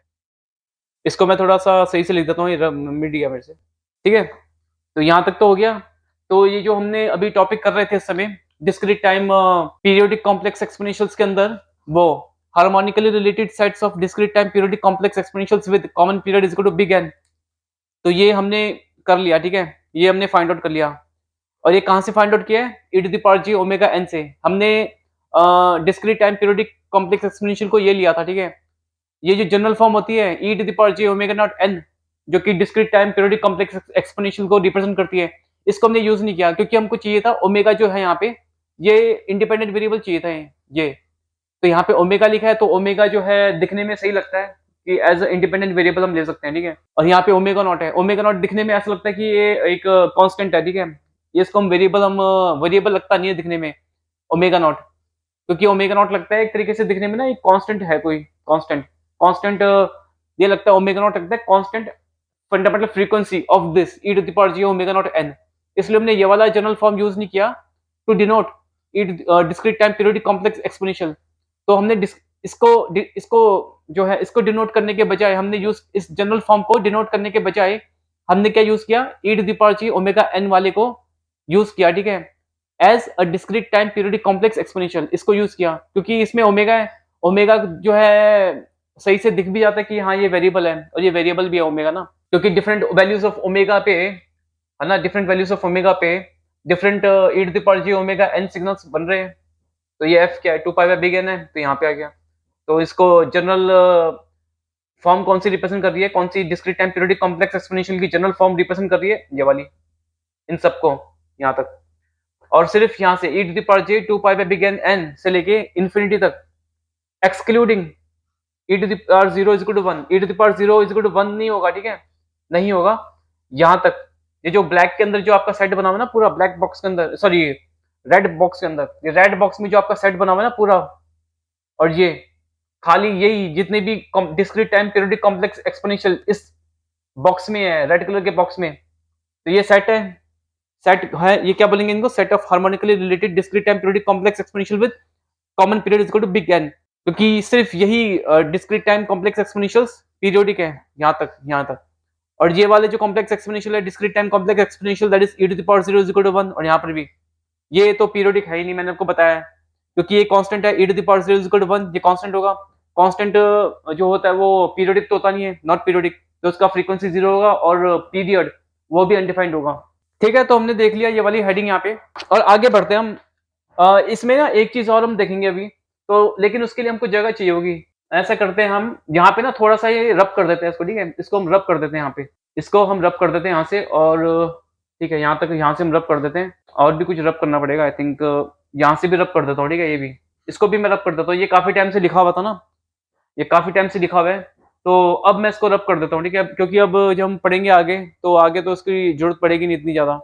इसको मैं थोड़ा सा सही से लिख देता हूँ, ये मिट गया मेरे से, ठीक है, तो यहाँ तक तो हो गया। तो ये जो हमने अभी टॉपिक कर रहे थे इस समय discrete time periodic complex exponentials के अंदर, वो harmonically related sets of discrete time periodic complex exponentials with common period is equal to big N, तो ये हमने कर लिया, ठीक है, ये हमने फाइंड आउट कर लिया। और ये कहाँ से फाइंड आउट किया है, e to the power j omega n से। हमने discrete time periodic complex exponential को ये लिया था, ठीक है। ये जो जनरल फॉर्म होती है e to the power j omega naught n, जो कि discrete time periodic complex exponential को रिप्रेजेंट करती है, इसको हमने यूज नहीं किया क्योंकि हमको चाहिए था ओमेगा जो है यहाँ पे, ये इंडिपेंडेंट वेरिएबल चाहिए था ये। तो यहाँ पे ओमेगा लिखा है, तो ओमेगा जो है दिखने में सही लगता है कि एज अ इंडिपेंडेंट वेरिएबल हम ले सकते हैं, ठीक है। और यहाँ पे ओमेगा नॉट है, ओमेगा नॉट दिखने में ऐसा लगता है कि ये एक कांस्टेंट है, ठीक है। ये इसको हम वेरिएबल लगता नहीं है दिखने में ओमेगा नॉट, क्योंकि ओमेगा नॉट लगता है एक तरीके से दिखने में ना एक कांस्टेंट है, कोई कांस्टेंट कांस्टेंट ये लगता है ओमेगा नॉट लगता है constant fundamental frequency of this e to the power j omega naught n। इसलिए हमने ये वाला जनरल फॉर्म यूज नहीं किया to denote discrete time periodic complex exponential. तो हमने इसको जो है इसको डिनोट करने के बजाय हमने यूज इस जनरल फॉर्म को डिनोट करने के बजाय हमने क्या यूज किया, e to the power j omega n वाले को यूज किया, ठीक है, as a discrete time periodic complex exponential. इसको यूज किया क्योंकि इसमें ओमेगा है, ओमेगा जो है सही से दिख भी जाता है कि हाँ ये वेरिएबल है, और ये वेरिएबल भी है ओमेगा ना, क्योंकि डिफरेंट वैल्यूज ऑफ ओमेगा पे है ना, डिफरेंट वैल्यूज ऑफ ओमेगा पे different e to the power j omega n signals बन रहे हैं। तो ये f क्या है, 2 पाई बाय बिग n है, तो यहाँ पे आ गया। तो इसको जनरल फॉर्म कौन सी रिप्रेजेंट कर रही है, कौन सी discrete time periodic complex exponential की जनरल फॉर्म रिप्रेजेंट कर रही है, ये वाली, इन सबको यहाँ तक। और सिर्फ यहाँ से e to the power j 2 pi by big n से लेके इंफिनिटी तक, excluding e to the power 0 is equal to 1, e to the power 0 is equal to 1 नहीं होगा, ठीक है, नहीं होगा यहाँ तक। ये जो ब्लैक के अंदर जो आपका सेट बना हुआ ना पूरा, ब्लैक बॉक्स के अंदर, सॉरी रेड बॉक्स के अंदर, ये रेड बॉक्स में जो आपका सेट बना हुआ है ना पूरा, और ये खाली यही जितने भी discrete time periodic complex exponential इस बॉक्स में है, रेड कलर के बॉक्स में, तो ये सेट है, सेट है, ये क्या बोलेंगे इनको, set of harmonically related discrete time periodic complex exponential with common period is equal to big N, क्योंकि सिर्फ यही discrete time complex exponentials periodic है यहाँ तक। और ये वाले जो कॉम्प्लेक्स एक्सपोनेंशियल है discrete time complex exponential that is e to the power 0 is equal to 1, और यहाँ पर भी ये तो पीरियोडिक है ही नहीं, मैंने आपको बताया है, क्योंकि ये कांस्टेंट है, e to the power 0 is equal to 1, ये कांस्टेंट होगा। कांस्टेंट जो होता है वो पीरियोडिक तो होता नहीं है, नॉट पीरियोडिक, तो उसका फ्रीक्वेंसी 0 होगा और पीरियड वो भी अनडिफाइंड होगा, ठीक है। तो हमने देख लिया ये वाली हेडिंग यहाँ पे, और आगे बढ़ते हैं हम। इसमें ना एक चीज और हम देखेंगे अभी, तो लेकिन उसके लिए हमको जगह चाहिए होगी। ऐसा करते हैं हम यहाँ पे ना थोड़ा सा ये रब कर देते हैं इसको, ठीक है, इसको हम रब कर देते हैं यहाँ पे, इसको हम रब कर देते हैं यहाँ से, और ठीक है यहाँ तक, यहाँ से हम रब कर देते हैं, और भी कुछ रब करना पड़ेगा आई थिंक, यहाँ से भी रब कर देता हूँ, ठीक है, ये भी, इसको भी मैं रब कर देता हूँ, ये काफी टाइम से लिखा हुआ था ना, ये काफी टाइम से लिखा हुआ है, तो अब मैं इसको रब कर देता हूँ, ठीक है, क्योंकि अब जब हम पढ़ेंगे आगे तो उसकी जरूरत पड़ेगी नहीं इतनी ज्यादा।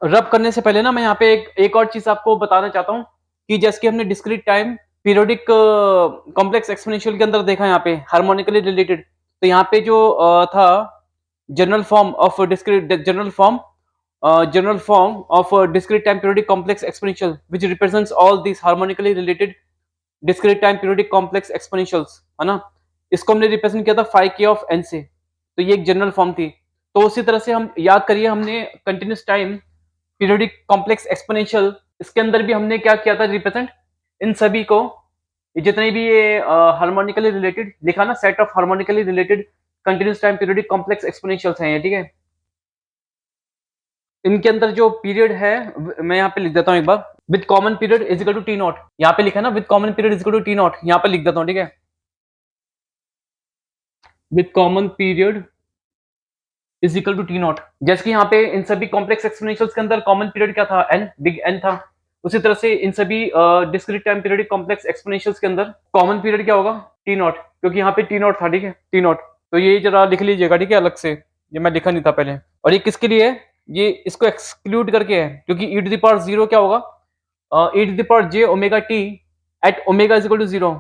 रब करने से पहले ना मैं यहाँ पे एक और चीज आपको बताना चाहता हूँ, कि जैसे कि हमने discrete time periodic complex exponential के अंदर देखा यहाँ पे हार्मोनिकली रिलेटेड, तो यहाँ पे जो था general form of discrete general form of a discrete time periodic complex exponential which represents all these harmonically related discrete time periodic complex exponentials, है ना, इसको हमने रिप्रेजेंट किया था phi k of n से, तो ये एक जनरल फॉर्म थी। तो उसी तरह से हम याद करिए, हमने continuous time periodic complex exponential, इसके अंदर भी हमने क्या किया था रिप्रेजेंट, इन सभी को, जितने भी ये हार्मोनिकली रिलेटेड लिखा ना, set of harmonically related continuous time periodic complex exponentials हैं ये, ठीक है। इनके अंदर जो पीरियड है मैं यहाँ पे लिख देता हूँ एक बार, with common period is equal to t naught, यहाँ पे लिखा है ना with common period is equal to t naught, यहाँ पे लिख देता हूँ, ठीक है, with common period is equal to t naught. जैसे कि यहाँ पे इन सभी कॉम्प्लेक्स एक्सपोनेंशियल्स के अंदर कॉमन पीरियड क्या था, एन, बिग एन था, उसी तरह से इन सभी discrete time periodic complex exponentials के अंदर कॉमन पीरियड क्या होगा, टी नॉट, क्योंकि यहाँ पे टी नॉट था, ठीक है, टी नॉट, तो ये जरा लिख लीजिएगा, ठीक है, अलग से, ये मैं लिखा नहीं था पहले। और ये किसके लिए है, ये इसको एक्सक्लूड करके है, क्योंकि e टू द पावर 0 क्या होगा, e to the power j ओमेगा t at omega is equal to 0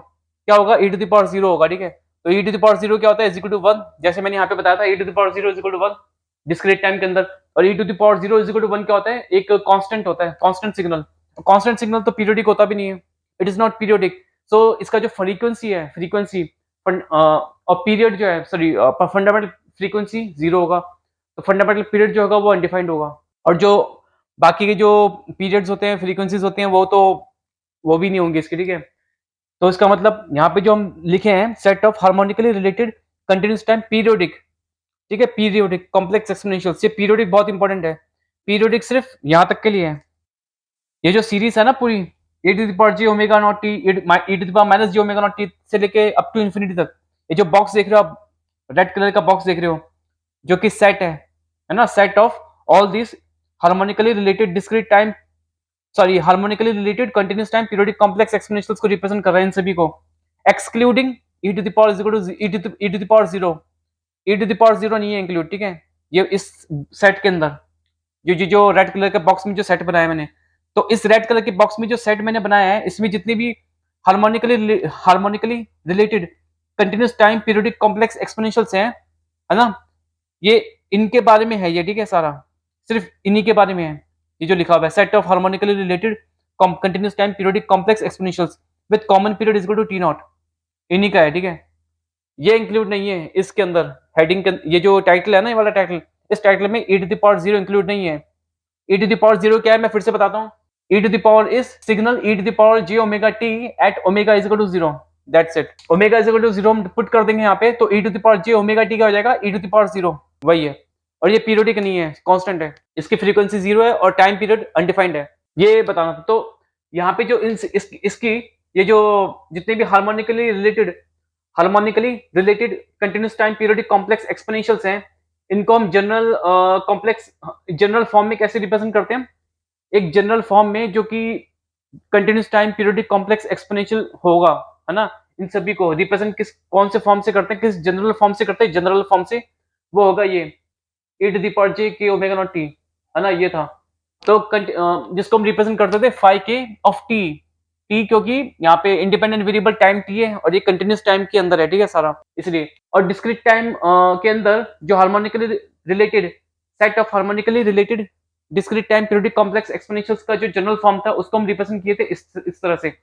क्या होगा, e टू द पावर 0 होगा, ठीक है। तो e टू द पावर 0 क्या होता है, इज इक्वल टू 1, जैसे मैंने यहाँ पे बताया था, e to the power 0 is equal to 1 discrete time के अंदर, और e to the power 0 is equal to 1 क्या होता है, एक कांस्टेंट होता है, कांस्टेंट सिग्नल। कांस्टेंट सिग्नल तो पीरियोडिक होता भी नहीं है, it is not periodic, so इसका जो फ्रीक्वेंसी है, फ्रीक्वेंसी और पीरियड जो है, सॉरी फंडामेंटल फ्रीक्वेंसी 0 होगा, तो फंडामेंटल पीरियड जो होगा वो अनडिफाइंड होगा, और जो बाकी के जो पीरियड्स होते हैं, फ्रीक्वेंसीज होते हैं, वो भी नहीं होंगे इसके, ठीक है। तो इसका मतलब यहाँ पे जो हम लिखे हैं, set of harmonically related continuous time periodic, ठीक है, पीरियोडिक कॉम्प्लेक्स एक्सपोनेंशियल्स, ये पीरियोडिक बहुत इंपॉर्टेंट है, पीरियोडिक सिर्फ यहाँ तक के लिए है, ये जो सीरीज है ना पूरी, e to the power j omega not t e to the power minus j omega not t से लेके अप टू इन्फिनिटी तक। ये जो बॉक्स देख रहे हो आप, रेड कलर का बॉक्स देख रहे हो, जो कि सेट है ना, set of all this harmonically related discrete time, sorry harmonically related continuous time periodic complex exponentials को रिप्रेजेंट कर रहे हैं इन सभी को, excluding e to the power is equal to e to the power 0, e to the power 0 नहीं है include, ठीक है, ये इस सेट के अंदर जो रेड कलर के बॉक्स में जो सेट बनाया मैंने, तो इस रेड कलर के बॉक्स में जो सेट मैंने बनाया है, इसमें जितनी भी harmonically related continuous time periodic complex exponentials हैं, है ना, ये इनके बारे में है ये, ठीक है, सारा सिर्फ इन्हीं के बारे में है ये जो लिखा हुआ है, set of harmonically related continuous time periodic complex exponentials with common period is equal to t naught, इन्हीं का है, ठीक है, ये इंक्लूड नहीं है इसके अंदर हेडिंग के, ये जो टाइटल है ना, ये वाला टाइटल, इस टाइटल में e to the power 0 include नहीं है। e to the power 0 क्या है, मैं फिर से बताता हूँ, e to the power is signal e to the power j omega t at omega is equal to 0, that's it, omega is equal to 0 हम पुट कर देंगे यहाँ पे, तो e to the power j omega t क्या हो जाएगा, e to the power 0 वही है, और ये पीरियोडिक नहीं है, कांस्टेंट है, इसकी फ्रीक्वेंसी 0 है और टाइम पीरियड अनडिफाइंड है, ये बताना था। तो यहाँ पे जो इसकी ये जो जितने भी harmonically related continuous time periodic complex exponentials हैं, इनको हम जनरल फॉर्म में कैसे रिप्रेजेंट करते हैं, एक जनरल फॉर्म में जो कि continuous time periodic complex exponential होगा, है ना, इन सभी को रिप्रेजेंट कौन से फॉर्म से करते हैं, किस जनरल फॉर्म से करते हैं, जनरल फॉर्म से वो होगा ये e to the power j k omega naught t, है ना, ये था, तो जिसको हम रिप्रेजेंट करते थे phi k ऑफ t, क्योंकि यहाँ पे इंडिपेंडेंट वेरिएबल टाइम t है और ये कंटिन्यूस टाइम के अंदर है, ठीक है, सारा इसलिए, और डिस्क्रीट टाइम के अंदर जो harmonically related set of harmonically related discrete time periodic complex एक्सपोनेंशियल्स का जो जनरल फॉर्म था उसको हम रिप्रेजेंट किए थे इस तरह से,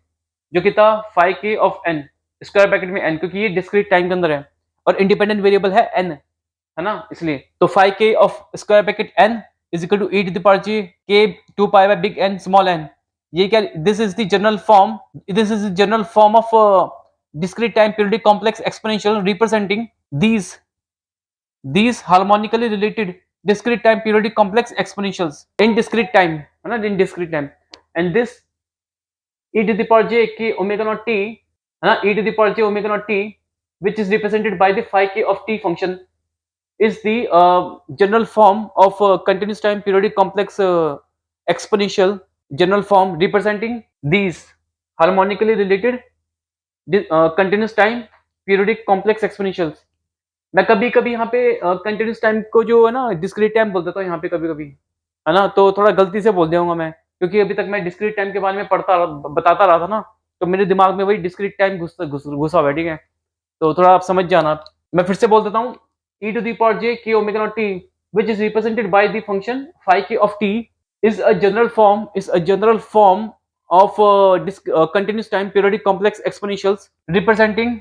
जो कि था phi k of n square bracket में n, क्योंकि ये डिस्क्रीट टाइम के अंदर है और इंडिपेंडेंट वेरिएबल है n, है ना, इसलिए तो phi k of square bracket n is equal to e to the power j k 2 pi by big N small n, ये क्या, this is the general form of discrete time periodic complex exponential representing these harmonically related discrete time periodic complex exponentials in discrete time, है ना, in discrete time, and this e to the power j k omega naught t, है ना, e to the power j omega naught t which is represented by the phi k of t function is the general form of continuous time periodic complex exponential general form representing these harmonically related continuous time periodic complex exponentials। मैं कभी कभी यहाँ पे continuous time को जो है ना discrete time बोल देता हूँ यहाँ पे कभी कभी, है ना, तो थोड़ा गलती से बोल दिया मैं, क्योंकि अभी तक मैं डिस्क्रीट टाइम के बारे में बताता रहा था ना, तो मेरे दिमाग में वही डिस्क्रीट टाइम घुसा हुआ है, ठीक है, तो थोड़ा आप समझ जाना। मैं फिर से बोल देता हूँ, e to the power j k omega naught t which is represented by the function phi k of t is a general form of continuous time periodic complex exponentials representing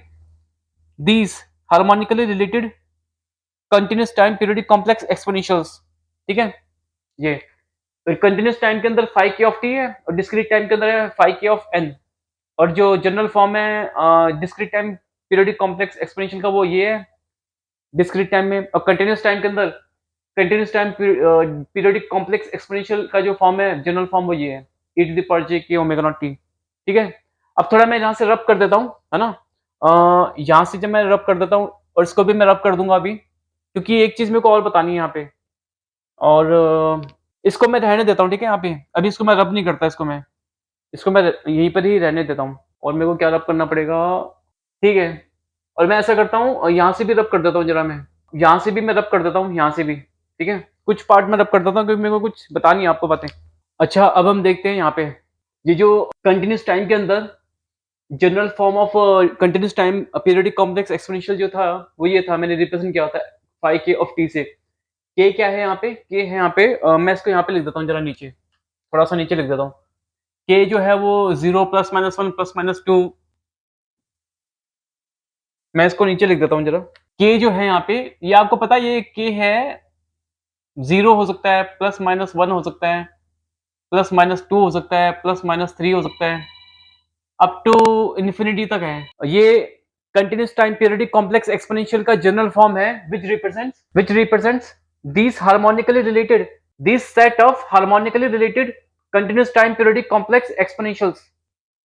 these harmonically related continuous time periodic complex exponentials, ठीक है, ये तो continuous time के अंदर phi k of t है और discrete time के अंदर है phi k of n, और जो जनरल फॉर्म है discrete time periodic complex exponential का वो ये है डिस्क्रीट टाइम में, और कंटिन्यूस टाइम के अंदर continuous time periodic complex exponential का जो फॉर्म है जनरल फॉर्म वो ये है e to the power j k omega naught t, ठीक है। अब थोड़ा मैं यहाँ से रब कर देता हूँ, है ना, यहाँ से जब मैं रब कर देता हूँ और इसको भी मैं रब कर दूंगा अभी, क्योंकि एक चीज मेरे को और बतानी है यहाँ पे, और इसको मैं रहने देता हूँ, ठीक है, यहाँ पे अभी इसको मैं रब नहीं करता, इसको मैं यहीं पर ही रहने देता हूँ, और मेरे को क्या रब करना पड़ेगा, ठीक है, और मैं ऐसा करता हूँ यहाँ से भी रब कर देता हूँ जरा, मैं यहाँ से भी मैं रब कर देता हूँ, यहाँ से भी, ठीक है, कुछ पार्ट में रब कर देता हूँ क्योंकि मेरे को कुछ बतानी है आपको बातें। अच्छा, अब हम देखते हैं यहाँ पे ये जो कंटिन्यूस टाइम के अंदर general form of continuous time periodic complex exponential जो था वो ये था, मैंने रिप्रेजेंट किया था phi k ऑफ t से। k क्या है यहाँ पे, k है यहाँ पे मैं इसको यहाँ पे लिख देता हूँ जरा नीचे, थोड़ा सा नीचे लिख देता हूँ, k जो है वो 0 प्लस माइनस 1 प्लस माइनस 2, मैं इसको नीचे लिख देता हूँ जरा, k जो है यहाँ पे ये आपको पता है ये k है 0 हो सकता है, प्लस माइनस 1 हो सकता है, प्लस माइनस 2 हो सकता है, प्लस माइनस 3 हो सकता है, अप टू इन्फिनिटी तक है। ये continuous time periodic complex exponential का जनरल फॉर्म है which represents these harmonically related this set of harmonically related continuous time periodic complex exponentials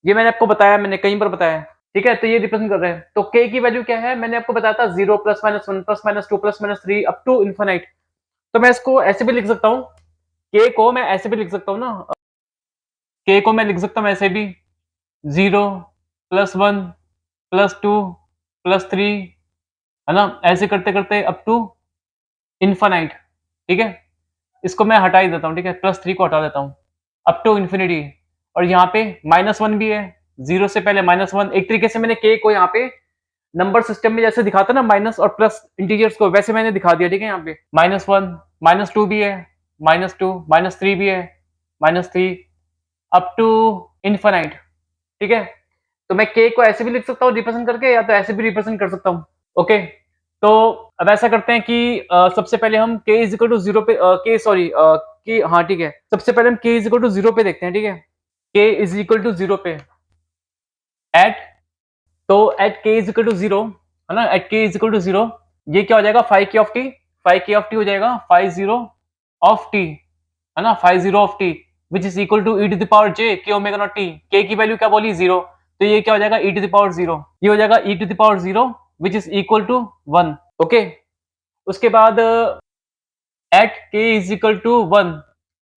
ये मैंने आपको बताया, मैंने कई बार बताया है, ठीक है। तो ये रिप्रेजेंट कर रहे हैं। तो k की वैल्यू क्या है, मैंने आपको बताया था 0 plus minus 1 plus minus 2 plus minus 3 up to infinite. तो मैं इसको ऐसे भी लिख सकता हूँ, k को मैं ऐसे भी लिख सकता हूँ ना, k को मैं लिख सकता हूँ ऐसे भी 0 प्लस 1 प्लस 2 प्लस 3, है ना, ऐसे करते करते अप टू इन्फिनाइट, ठीक है। इसको मैं हटा ही देता हूँ, ठीक है, प्लस 3 को हटा देता हूँ, अप टू इन्फिनिटी। और यहाँ पे माइनस 1 भी है, 0 से पहले माइनस 1। एक तरीके से मैंने k को यहाँ पे नंबर सिस्टम में जैसे दिखाता ना माइनस और प्लस इंटीजर्स को, वैसे मैंने दिखा दिया, ठीक है। यहाँ पे माइनस 1 माइनस 2 भी है, माइनस 2 माइनस 3 भी है, माइनस 3 अप टू इन्फिनाइट, ठीक है। तो मैं k को ऐसे भी लिख सकता हूँ रिप्रेजेंट करके, या तो ऐसे भी रिप्रेजेंट कर सकता हूँ। ओके, तो अब ऐसा करते हैं कि सबसे पहले हम k is equal to zero पे k सॉरी k, हाँ ठीक है, सबसे पहले हम k is equal to zero पे देखते हैं, ठीक है। k is equal to zero पे एट, तो at k is equal to zero, है ना, at k is equal to zero, ये क्या हो जाएगा, phi k of t, phi k of t हो जाएगा, फाइव जीरो ऑफ टी, है ना, five zero of t which is equal to e to the power j k omega naught T. के की वैल्यू क्या बोली, जीरो, तो ये क्या हो जाएगा, e to the power zero, ये हो जाएगा e to the power zero which is equal to one. Okay, उसके बाद at k is equal to one,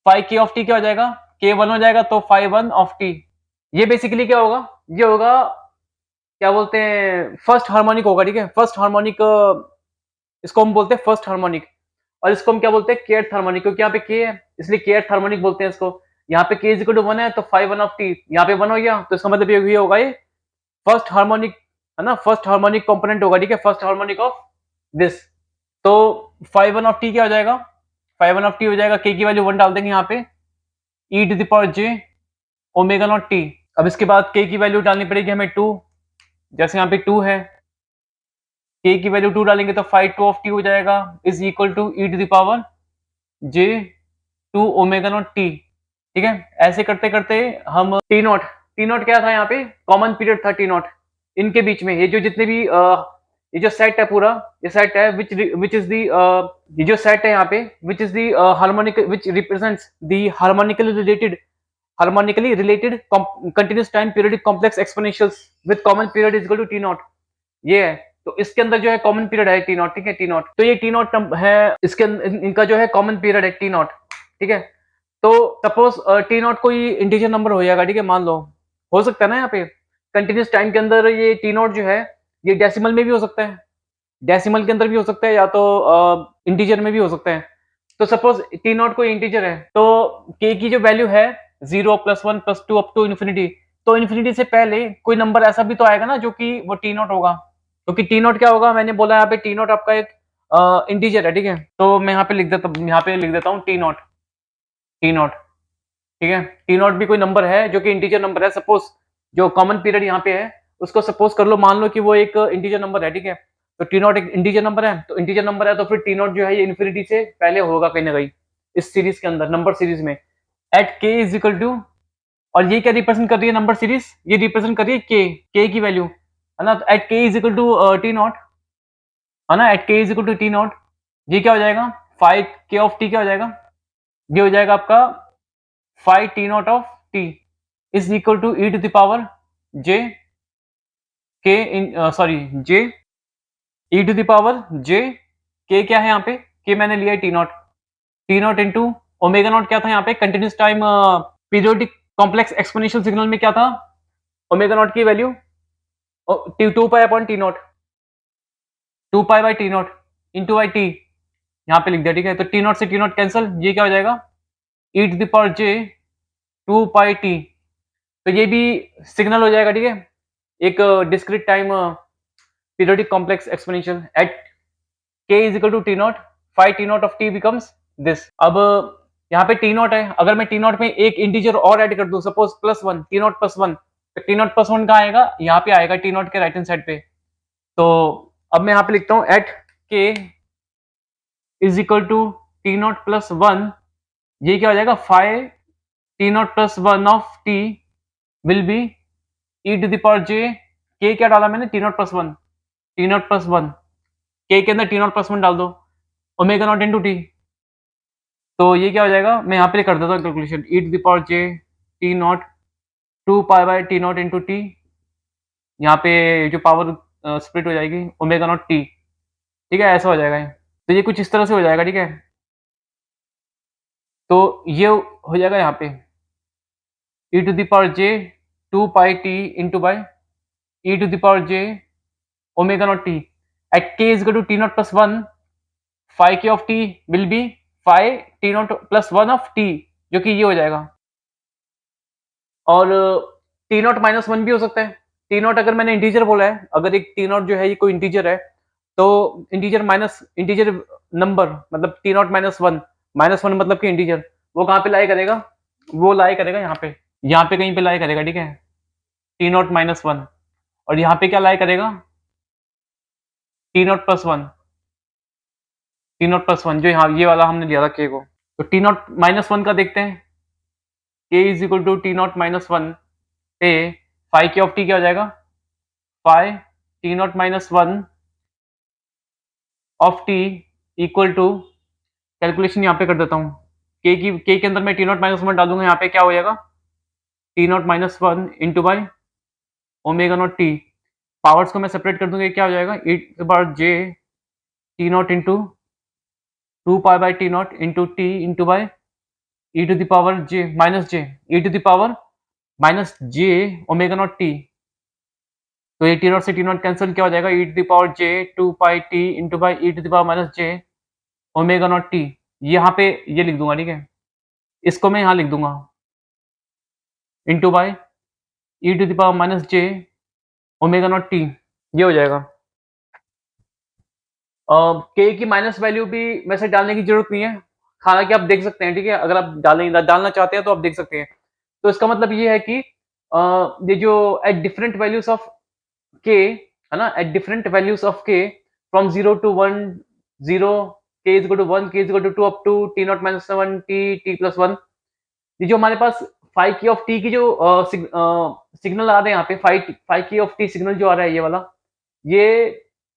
five k of t क्या हो जाएगा, के वन हो जाएगा, तो फाइव वन ऑफ टी। ये बेसिकली क्या होगा, ये होगा, क्या बोलते हैं, फर्स्ट हार्मोनिक होगा, ठीक है। फर्स्ट हार्मोनिक, इसको हम बोलते हैं फर्स्ट हार्मोनिक, और इसको हम क्या बोलते हैं, केथ हार्मोनिक, क्योंकि यहाँ पे के है इसलिए केथ हार्मोनिक बोलते हैं इसको। यहाँ पे के इज इक्वल टू वन है, तो फाइव वन ऑफ टी, यहाँ पे वन हो गया, तो इसका मतलब ये होगा, ये फर्स्ट हार्मोनिक, है ना, फर्स्ट हार्मोनिक कंपोनेंट होगा, ठीक है, फर्स्ट हार्मोनिक ऑफ दिस। तो फाइव वन ऑफ टी क्या हो जाएगा, फाइव वन ऑफ टी हो जाएगा, के की वैल्यू वन डाल देंगे यहाँ पे, e to the power j omega naught t. अब इसके बाद के की वैल्यू डालनी पड़ेगी हमें टू, जैसे यहाँ पे टू है, के की वैल्यू टू डालेंगे तो फाइव टू ऑफ टी हो जाएगा, is equal to e to the power j two omega naught t, ठीक है। ऐसे करते करते हम टी नॉट, टी नॉट क्या था, यहाँ पे कॉमन पीरियड था टी नॉट, इनके बीच में ये जो जितने भी ये जो सेट है पूरा, ये सेट है विच इज दी, ये जो सेट है यहाँ पे which is the harmonic which represents the harmonically related continuous time periodic complex exponentials with common period is equal to t naught, ये है। तो इसके अंदर जो है कॉमन पीरियड है टी नॉट, ठीक है, टी नॉट। तो ये टी नॉट है, इसके इनका जो है कॉमन पीरियड है टी नॉट, ठीक है। तो सपोज टी नॉट कोई इंटीजर नंबर हो जाएगा, ठीक है, मान लो, हो सकता है ना, यहाँ पे कंटिन्यूस टाइम के अंदर ये टी नॉट जो है, ये डेसिमल में भी हो सकता है, डेसिमल के अंदर भी हो सकता है, या तो इंटीजर में भी हो सकता है। तो सपोज टी नॉट कोई इंटीजर है, तो के की जो वैल्यू है zero plus one plus two up to infinity, तो इन्फिनिटी से पहले कोई नंबर ऐसा भी तो आएगा ना जो कि वो टी नॉट होगा, क्योंकि टी नॉट क्या होगा, मैंने बोला यहाँ पे टी नॉट आपका एक इंटीजर है, ठीक है। तो मैं यहाँ पे लिख देता हूँ टी नॉट, टी नॉट, ठीक है। टी नॉट भी कोई नंबर है जो कि इंटीजर नंबर है, सपोज जो कॉमन पीरियड यहाँ पे है उसको सपोज कर लो, मान लो कि वो एक इंटीजर नंबर है, ठीक है। तो टी नॉट एक इंटीजर नंबर है, तो इंटीजर नंबर है तो फिर टी नॉट जो है ये इन्फिनिटी से पहले होगा कहीं ना कहीं इस सीरीज के अंदर, नंबर सीरीज में, eight k is equal to, और ये क्या रिप्रेजेंट कर रही है नंबर सीरीज, ये रिप्रेजेंट कर रही है के की वैल्यू, है ना। तो at k is equal to t naught, है ना, at k is equal to t naught, ये क्या हो जाएगा, फाइव के ऑफ टी क्या हो जाएगा, ये हो जाएगा आपका five t naught of t is equal to e to the power j k in sorry j e to the power j k, क्या है यहाँ पे, के मैंने लिया है t naught into omega naught, क्या था यहाँ पे continuous time periodic complex exponential signal में क्या था, ओमेगा नॉट की value two pi upon t naught, two pi by t naught into by T, यहाँ पे लिख दिया, ठीक है। तो टी नॉट से टी नॉट कैंसिल, ये क्या हो जाएगा, e to the power j two pi t, तो ये भी सिग्नल हो जाएगा, ठीक है, एक discrete time periodic complex exponential at k is equal to t naught, five t naught of t becomes this. अब यहाँ पे टी नॉट है, अगर मैं टी नॉट में एक इंटीजर और ऐड कर दूं, suppose plus one, t naught plus one, तो टी नॉट प्लस वन कहाँ आएगा, यहाँ पे आएगा टी नॉट के राइट हैंड साइड पे। तो अब मैं यहाँ पे लिखता हूँ at k is equal to t naught plus one, ये क्या हो जाएगा, five t naught plus one of t will be e to the power j, k क्या डाला मैंने, t naught plus one, t naught plus one, के अंदर T naught plus one डाल दो, ओमेगा नॉट इंटू टी, तो ये क्या हो जाएगा, मैं यहाँ पे कर देता हूँ calculation, e to the power j t naught two pi by t naught into t, यहाँ पे जो पावर स्प्लिट हो जाएगी ओमेगा नॉट टी, ठीक है, ऐसा हो जाएगा ये। तो ये कुछ इस तरह से हो जाएगा, ठीक है। तो ये हो जाएगा यहाँ पे e to the power j 2 pi t into by e to the power j omega naught t at k is equal to t naught plus 1, phi k of t will be phi t naught plus 1 of t, जो कि ये हो जाएगा। और T naught minus one भी हो सकता है। टी नॉट अगर मैंने इंटीजर बोला है, अगर एक टी नॉट जो है ये कोई इंटीजर है, तो इंटीजर माइनस इंटीजर नंबर मतलब टी नॉट माइनस वन मतलब कि इंटीजर, वो कहाँ पे लाई करेगा, वो लाई करेगा यहाँ पे कहीं पे लाई करेगा, ठीक है, टी नॉट माइनस वन। और यहाँ पे क्या लाई करेगा, T naught plus one, t naught plus one जो यहाँ ये वाला हमने लिया था के को। तो टी नॉट माइनस वन का देखते हैं, k is equal to t naught minus one पे फाइव के ऑफ टी क्या हो जाएगा, five t naught minus one of t equal to, calculation यहाँ पे कर देता हूँ, के के अंदर मैं टी नॉट माइनस वन डालूंगा, यहाँ पे क्या हो जाएगा t naught minus one into by omega naught t, powers को मैं सेपरेट कर दूंगा, क्या हो जाएगा e to the power j t naught into two pi by t naught into t into by e to the power j minus j e to the power minus j omega naught t. तो ये t naught से t naught cancel, क्या हो जाएगा e to the power j two pi t into by e to the power minus j omega naught t. यहाँ पे ये लिख दूंगा, ठीक है, इसको मैं यहाँ लिख दूंगा into by e to the power minus j omega naught t, ये हो जाएगा। के की माइनस वैल्यू भी वैसे डालने की जरूरत नहीं है, हालांकि आप देख सकते हैं, ठीक है, अगर आप डालना चाहते हैं तो आप देख सकते हैं। तो इसका मतलब ये है कि ये जो एट डिफरेंट वैल्यूज ऑफ के है ना, एट डिफरेंट वैल्यूज ऑफ के from 0 to 1 0 k is equal to 1 k is equal to 2 up to t naught minus 7 t t plus 1, ये जो हमारे पास फाइव की ऑफ टी की जो सिग्नल आ रहे हैं यहाँ पे, फाइव की ऑफ टी सिग्नल जो आ रहा है ये वाला, ये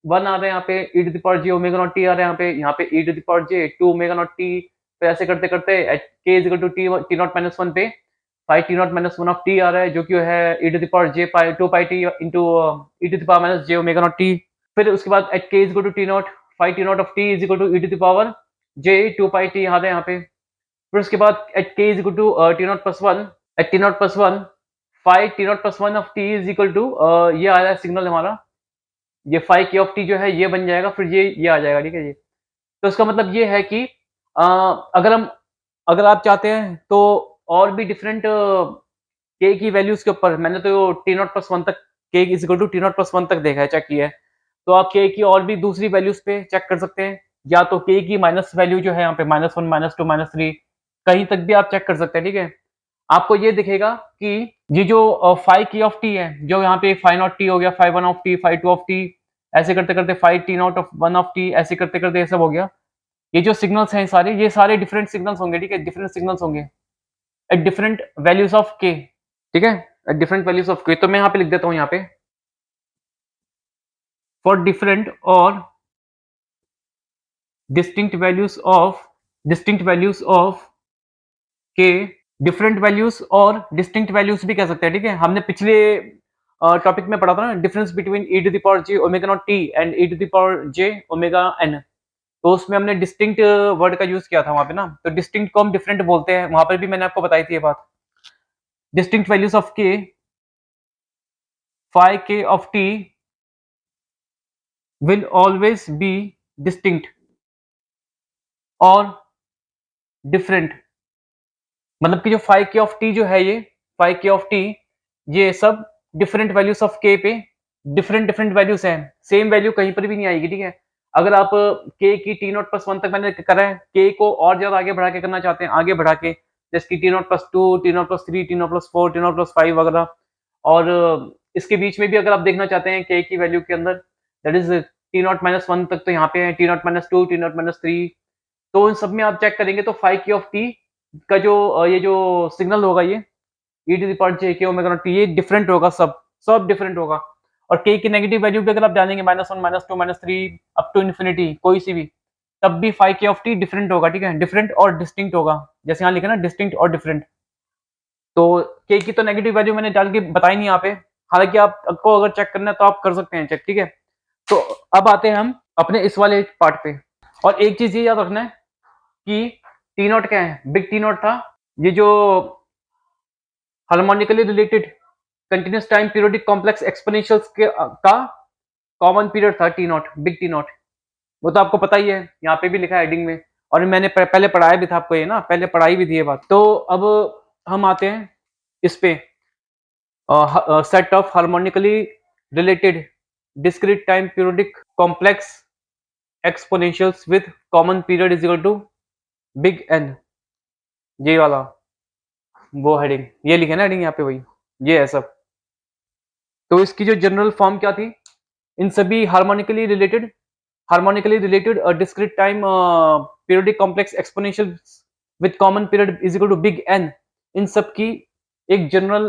वन आ रहा है यहाँ पे e to the power j omega naught t आ रहा है यहाँ पे e to the power j two omega naught t. फिर ऐसे करते करते at k is equal to t t naught minus one पे five t naught minus one of t आ रहा है, जो कि है e to the power j pi two pi t into e to the power minus j omega naught t. फिर उसके बाद at k is equal to t naught five t naught of t is equal to e to the power j two pi t आ रहा है यहाँ पे। फिर उसके बाद at k is equal to t naught plus one, at t naught plus one five t naught plus one of t is equal to ये आ रहा है सिग्नल हमारा, ये फाइव के ऑफ टी जो है ये बन जाएगा, फिर ये आ जाएगा, ठीक है जी। तो इसका मतलब ये है कि अगर आप चाहते हैं तो और भी डिफरेंट के की वैल्यूज के ऊपर, मैंने तो टी नॉट प्लस वन तक k is equal to t naught plus one तक देखा है, चेक किया है। तो आप के की और भी दूसरी वैल्यूज पे चेक कर सकते हैं, या तो के की माइनस वैल्यू जो है यहाँ पे minus one minus two minus three कहीं तक भी आप चेक कर सकते हैं, ठीक है। आपको ये दिखेगा कि ये जो फाइव की ऑफ टी है, जो यहाँ पे फाइव नॉट टी हो गया, five one of t, five two of T, ऐसे करते करते five t naught of one of T, ऐसे करते करते ये सब हो गया। ये जो सिग्नल्स हैं सारे, ये सारे डिफरेंट सिग्नल्स होंगे, ठीक है, डिफरेंट सिग्नल्स होंगे एट डिफरेंट वैल्यूज ऑफ के, ठीक है, एट डिफरेंट वैल्यूज ऑफ के। तो मैं यहाँ पे लिख देता हूँ यहाँ पे फॉर डिफरेंट और डिस्टिंक्ट वैल्यूज ऑफ के, डिफरेंट वैल्यूज और डिस्टिंक्ट वैल्यूज भी कह सकते हैं, ठीक है। हमने पिछले टॉपिक में पढ़ा था ना, difference between e to the power j omega naught t and e to the power j omega n. तो उसमें हमने डिस्टिंक्ट वर्ड का यूज किया था वहां पे ना, तो डिस्टिंक्ट को हम डिफरेंट बोलते हैं, वहां पर भी मैंने आपको बताई थी ये बात। डिस्टिंक्ट वैल्यूज ऑफ के, five k of t will always be distinct और डिफरेंट, मतलब कि जो फाइव के ऑफ टी जो है, ये फाइव के ऑफ टी, ये सब डिफरेंट वैल्यूज ऑफ के पे डिफरेंट डिफरेंट वैल्यूज हैं, सेम वैल्यू कहीं पर भी नहीं आएगी, ठीक है। अगर आप के की टी नॉट प्लस वन तक मैंने करा है, के को और ज्यादा आगे बढ़ा के करना चाहते हैं, आगे बढ़ा के, जैसे कि T naught plus two, t naught plus three, T naught plus four, T naught plus five वगैरह, और इसके बीच में भी अगर आप देखना चाहते हैं के की वैल्यू के अंदर, that is T naught minus one तक, तो यहाँ पे है t naught minus two, t naught minus three. तो इन सब में आप चेक करेंगे तो फाइव की ऑफ टी का जो ये जो सिग्नल होगा, ये e to the power j k omega naught t, ये डिफरेंट होगा, सब डिफरेंट होगा। और के की नेगेटिव वैल्यू भी अगर आप डालेंगे minus one minus two minus three up to infinity कोई सी भी, तब भी five k of T different होगा, ठीक है, डिफरेंट और डिस्टिंक्ट होगा, जैसे यहाँ लिखा ना डिस्टिंक्ट और डिफरेंट। तो के की तो नेगेटिव वैल्यू मैंने डाल के बताई नहीं यहाँ पे, हालांकि आपको अगर चेक करना है तो आप कर सकते हैं चेक, ठीक है। तो अब आते हैं हम अपने इस वाले पार्ट पे, और एक चीज ये याद रखना है कि टी नॉट क्या है, बिग टी नॉट था ये जो harmonically related continuous time periodic complex exponentials के का कॉमन पीरियड था T not, big T not. वो तो आपको पता ही है, यहाँ पे भी लिखा है हेडिंग में, और मैंने पहले पढ़ाया भी था आपको ये ना, पहले पढ़ाई भी थी ये बात। तो अब हम आते हैं इस पे, set of harmonically related discrete time periodic complex exponentials with common period is equal to big N, ये वाला वो हेडिंग, ये लिखे ना हेडिंग यहाँ पे, वही ये है सब। तो इसकी जो जनरल फॉर्म क्या थी, इन सभी harmonically related discrete time periodic complex exponential with common period is equal to big n, इन सब की एक जनरल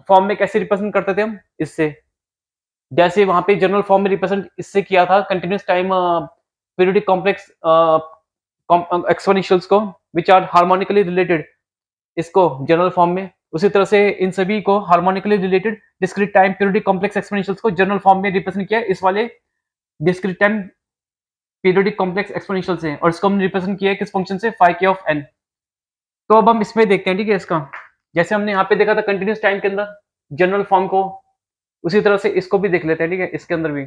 फॉर्म में कैसे रिप्रेजेंट करते थे हम, इससे, जैसे वहां पे जनरल फॉर्म में रिप्रेजेंट इससे किया था continuous time periodic complex exponentials को विच आर हार्मोनिकली रिलेटेड, इसको जनरल फॉर्म में, उसी तरह से इन सभी को harmonically related discrete time periodic complex exponentials को जनरल फॉर्म में रिप्रेजेंट किया इस वाले discrete time periodic complex exponential से, और इसको हमने रिप्रेजेंट किया है किस फंक्शन से, फाई के ऑफ एन। तो अब हम इसमें देखते हैं, ठीक है, इसका जैसे हमने यहाँ पे देखा था कंटिन्यूस टाइम के अंदर जनरल फॉर्म को, उसी तरह से इसको भी देख लेते हैं, ठीक है, इसके अंदर भी।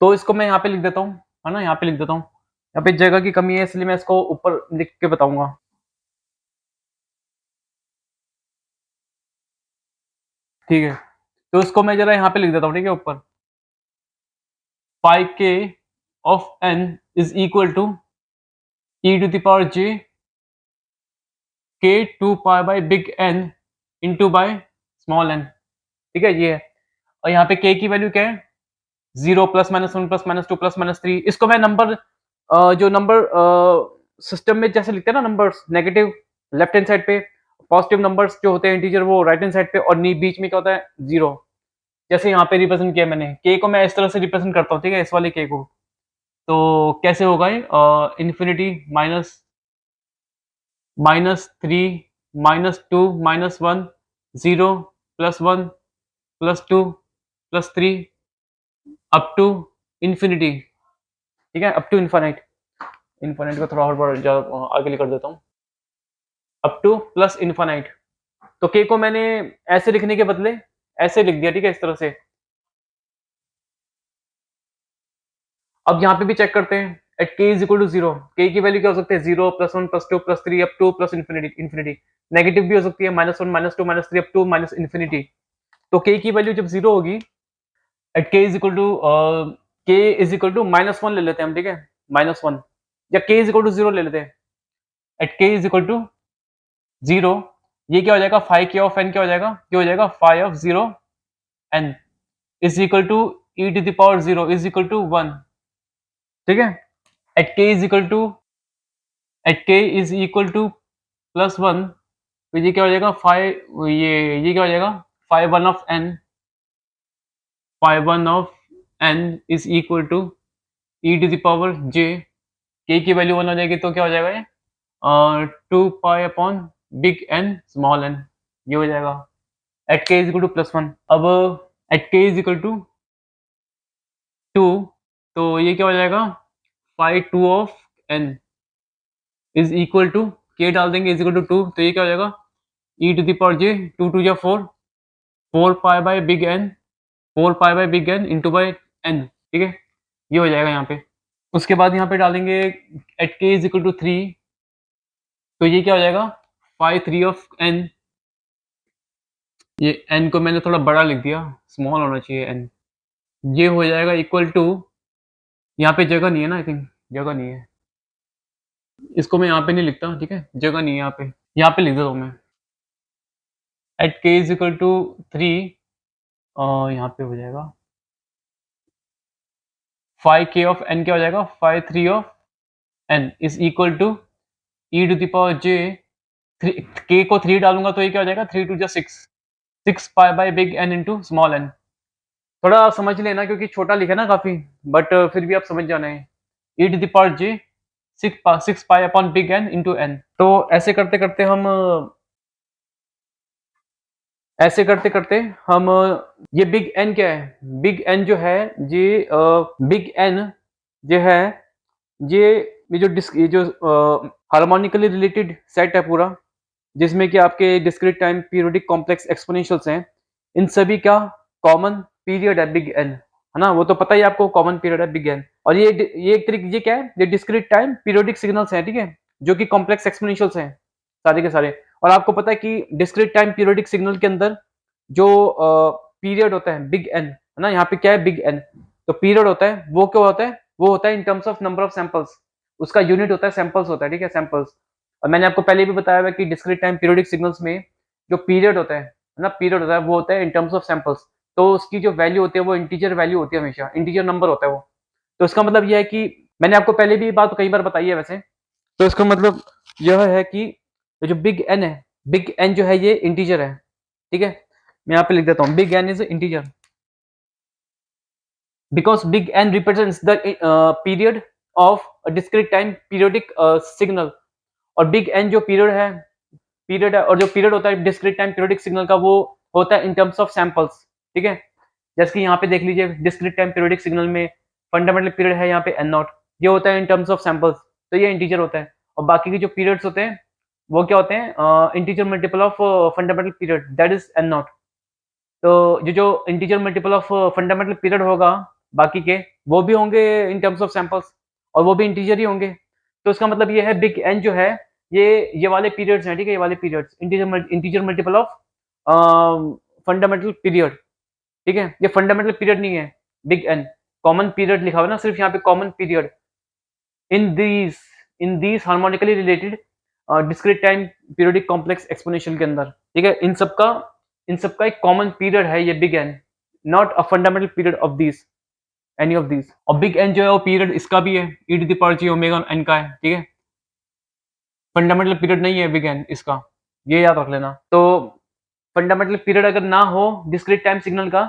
तो इसको मैं यहाँ पे लिख देता हूँ, है ना, यहाँ पे लिख देता हूँ, यहाँ पे जगह की कमी है इसलिए मैं इसको ऊपर लिख के बताऊंगा। ठीक है, तो इसको मैं जरा यहाँ पे लिख देता हूँ, ठीक है, ऊपर फाई के of n is equal to e to the power j k two pi by big N into by small n, ठीक है, ये है। और यहाँ पे के की वैल्यू क्या है, 0 plus minus 1 plus minus 2 plus minus 3, इसको मैं नंबर जो नंबर सिस्टम में जैसे लिखते हैं ना, numbers negative left hand side पे, पॉजिटिव नंबर्स जो होते हैं इंटीजर वो राइट हैंड साइड पे, और बीच में क्या होता है, जीरो, जैसे यहाँ पे रिप्रेजेंट किया मैंने, के को मैं इस तरह से रिप्रेजेंट करता हूँ, ठीक है, इस वाले के को। तो कैसे होगा ये, infinity minus -3 -2 -1 0 +1 +2 +3 up to infinity, ठीक है, अप टू इन्फाइनाइट, इन्फाइनाइट को थोड़ा और आगे कर देता हूँ, अप टू प्लस इन्फाइनाइट। तो के को मैंने ऐसे लिखने के बदले ऐसे लिख दिया, ठीक है, इस तरह से। अब यहाँ पे भी चेक करते हैं, at k is equal to zero, के की वैल्यू क्या हो सकती है, 0 +1 +2 +3 up to plus infinity, infinity negative भी हो सकती है, -1 -2 -3 अप टू माइनस इन्फिनिटी। तो के की वैल्यू जब जीरो होगी, eight k is equal to के इज इक्वल टू -1 ले लेते हैं हम, ठीक है, -1, या के इज इक्वल टू जीरो ले लेते हैं, at k is equal to zero, ये क्या हो जाएगा, फाइव के ऑफ एन क्या हो जाएगा, ये हो जाएगा five of zero n is equal to e to the power zero is equal to 1, ठीक है, at k is equal to +1, तो ये क्या हो जाएगा, फाइव, ये क्या हो जाएगा, five one of n is equal to e to the power j, k की वैल्यू 1 हो जाएगी, तो क्या हो जाएगा ये, 2 pi upon big N small n, ये हो जाएगा at k is equal to +1। अब eight k is equal to 2, तो ये क्या हो जाएगा, phi two of n is equal to, के डाल देंगे इज इक्वल टू 2, तो ये क्या हो जाएगा, e to the power j, 2 2 या 4, 4 pi by big N into by n, ठीक है, ये हो जाएगा यहाँ पे। उसके बाद यहाँ पे डालेंगे eight k is equal to 3, तो ये क्या हो जाएगा, 5 3 ऑफ एन, ये एन को मैंने थोड़ा बड़ा लिख दिया, स्मॉल होना चाहिए एन, ये हो जाएगा इक्वल टू, यहाँ पे जगह नहीं है ना, आई थिंक जगह नहीं है, इसको मैं यहाँ पे नहीं लिखता, ठीक है, जगह नहीं है यहाँ पे लिख देता हूँ मैं, eight k is equal to 3, यहाँ पे हो जाएगा 5 के ऑफ एन क्या हो जाएगा, 5 3 of n is equal to e to the power j, k को 3 डालूंगा तो ये क्या हो जाएगा, 3 2 6, 6 pi by big N into small n. थोड़ा समझ लेना क्योंकि छोटा लिखा है ना काफी, बट फिर भी आप समझ जाना है, e to the power j 6 pi upon big N into n. तो ऐसे करते करते हम ऐसे करते करते हम ये बिग एन क्या है, बिग एन जो है ये बिग एन जो है ये जो हार्मोनिकली रिलेटेड सेट है पूरा, जिसमें कि आपके discrete time periodic complex exponentials हैं, इन सभी का कॉमन पीरियड है बिग एन, है ना? वो तो पता ही है आपको, कॉमन पीरियड है बिग एन। और ये एक तरीके, ये क्या है, ये डिस्क्रीट टाइम पीरियोडिक सिग्नल्स हैं, ठीक है, जो कि कॉम्प्लेक्स एक्सपोनेंशियल्स हैं सारे के सारे। और आपको पता है कि डिस्क्रीट टाइम पीरियोडिक सिग्नल के अंदर जो पीरियड होता है बिग एन, है ना, यहाँ पे क्या है बिग एन, तो पीरियड होता है वो क्या होता है, वो होता है in terms of number of samples, उसका यूनिट होता है सैंपल्स होता है, ठीक है, सैंपल्स। और मैंने आपको पहले भी बताया हुआ है कि डिस्क्रीट टाइम पीरियोडिक सिग्नल्स में जो पीरियड होता है ना, पीरियड होता है वो होता है इन टर्म्स ऑफ सैंपल्स। तो उसकी जो वैल्यू होती है वो इंटीजर वैल्यू होती है, हमेशा इंटीजर नंबर होता है वो। तो इसका मतलब ये है कि मैंने आपको पहले भी ये बात कई बार बताई है वैसे, तो इसका मतलब यह है कि ये जो बिग एन है, बिग एन जो है ये इंटीजर है, ठीक है। मैं यहाँ पे लिख देता हूँ, big N is integer because big n represents the period of discrete time periodic signal. और बिग एन जो पीरियड है, और जो पीरियड होता है डिस्क्रीट टाइम पीरियोडिक सिग्नल का, वो होता है इन टर्म्स ऑफ सैंपल्स, ठीक है। जैसे कि यहाँ पे देख लीजिए, डिस्क्रीट टाइम पीरियोडिक सिग्नल में फंडामेंटल पीरियड है यहाँ पे एन नॉट, ये होता है इन टर्म्स ऑफ सैंपल्स, तो ये इंटीजर होता है। और बाकी के जो पीरियड्स होते हैं वो क्या होते हैं, integer multiple of fundamental period, that is an not. तो ये जो integer multiple of fundamental period होगा बाकी के, वो भी होंगे इन टर्म्स ऑफ सैंपल्स, और वो भी इंटीजर ही होंगे। तो इसका मतलब ये है बिग एन जो है, ये वाले पीरियड्स हैं, ठीक है, ये वाले periods integer multiple of fundamental period, ठीक है। ये फंडामेंटल पीरियड नहीं है बिग एन, कॉमन पीरियड लिखा हुआ है ना सिर्फ यहाँ पे, common period in these harmonically related discrete time periodic complex exponential के अंदर, ठीक है। इन सब का एक कॉमन पीरियड है ये big N, not a fundamental period of these, any of these. और बिग एन जो है वो पीरियड इसका भी है, e to the power j omega n का है, ठीक है। फंडामेंटल पीरियड नहीं है बिग एन इसका, ये याद रख लेना। तो फंडामेंटल पीरियड अगर ना हो डिस्क्रीट टाइम सिग्नल का,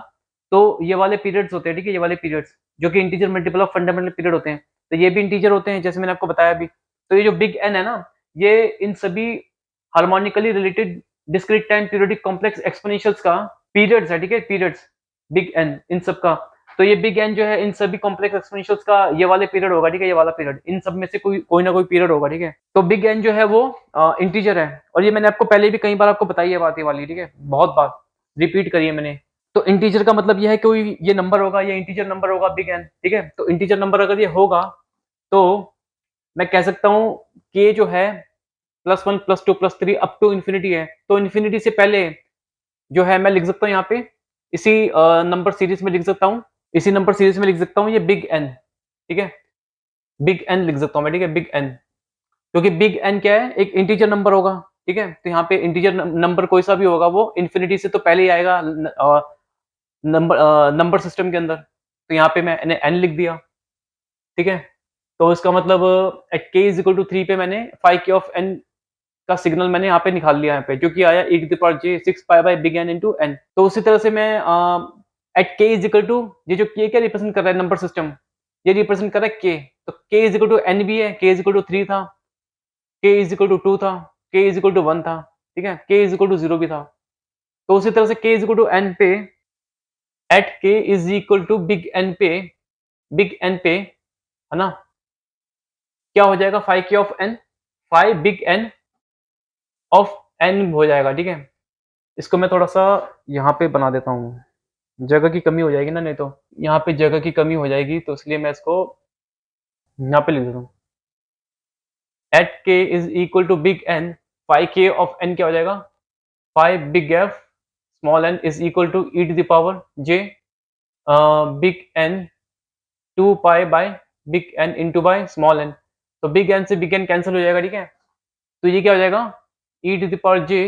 तो ये वाले पीरियड्स होते हैं, ठीक है, ये वाले पीरियड्स जो कि integer multiple of fundamental period होते हैं, तो ये भी इंटीजर होते हैं जैसे मैंने आपको बताया अभी। तो ये जो बिग एन है ना, ये इन सभी harmonically related discrete time periodic complex एक्सपोनेंशियल्स का पीरियड्स है, ठीक है, पीरियड्स बिग एन इन सब का। तो ये बिग एन जो है इन सभी कॉम्प्लेक्स एक्सपोनेंशियल्स का ये वाले पीरियड होगा, ठीक है, ये वाला पीरियड, इन सब में से कोई कोई ना कोई पीरियड होगा, ठीक है। तो बिग एन जो है वो इंटीजर है, और ये मैंने आपको पहले भी कई बार आपको बताई है बात ये वाली, ठीक है, बहुत बार रिपीट करी है मैंने। तो इंटीजर का मतलब ये है कोई ये नंबर होगा, ये इंटीजर नंबर होगा बिग एन, ठीक है। तो इंटीजर नंबर अगर ये होगा, तो मैं कह सकता हूँ कि जो है +1 +2 +3 अप टू इन्फिनिटी है। तो इन्फिनिटी से पहले जो है मैं लिख सकता हूँ यहाँ पे, इसी नंबर सीरीज में लिख सकता हूँ, इसी नंबर सीरीज में लिख सकता हूँ ये बिग एन, ठीक है, बिग एन लिख सकता हूँ मैं, ठीक है, बिग एन। क्योंकि बिग एन क्या है, एक इंटीजर नंबर होगा, ठीक है। तो यहाँ पे इंटीजर नंबर कोई सा भी होगा वो इन्फिनिटी से तो पहले ही आएगा नंबर सिस्टम के अंदर। तो यहाँ पे मैंने एन लिख दिया, ठीक है। तो इसका मतलब eight k is equal to 3 पे मैंने 5k ऑफ एन का सिग्नल मैंने यहाँ पे निकाल लिया, यहाँ पे जो कि आया e to the power j 6 pi by big N into n. तो उसी तरह से मैं at k is equal to, ये जो k क्या रिप्रेजेंट कर रहा है नंबर सिस्टम, ये रिप्रेजेंट कर रहा है k, तो k is equal to n भी है, k इज इक्वल टू 3 था, k इज इक्वल टू 2 था, k इज इक्वल टू 1 था, ठीक है, k इज इक्वल टू 0 भी था। तो उसी तरह से k is equal to n पे, at k is equal to big N पे, है ना, क्या हो जाएगा 5k of n, 5 big N of n हो जाएगा, ठीक है। इसको मैं थोड़ा सा यहाँ पे बना देता हूँ, जगह की कमी हो जाएगी ना, नहीं तो यहाँ पे जगह की कमी हो जाएगी, तो इसलिए मैं इसको यहाँ पे लिख देता हूँ। At k is equal to big n, 5k of n क्या हो जाएगा, 5 big f small n is equal to e to the power j big n 2 pi by big N into by small n. तो big n से big n cancel हो जाएगा, ठीक है। तो ये क्या हो जाएगा, e to the power j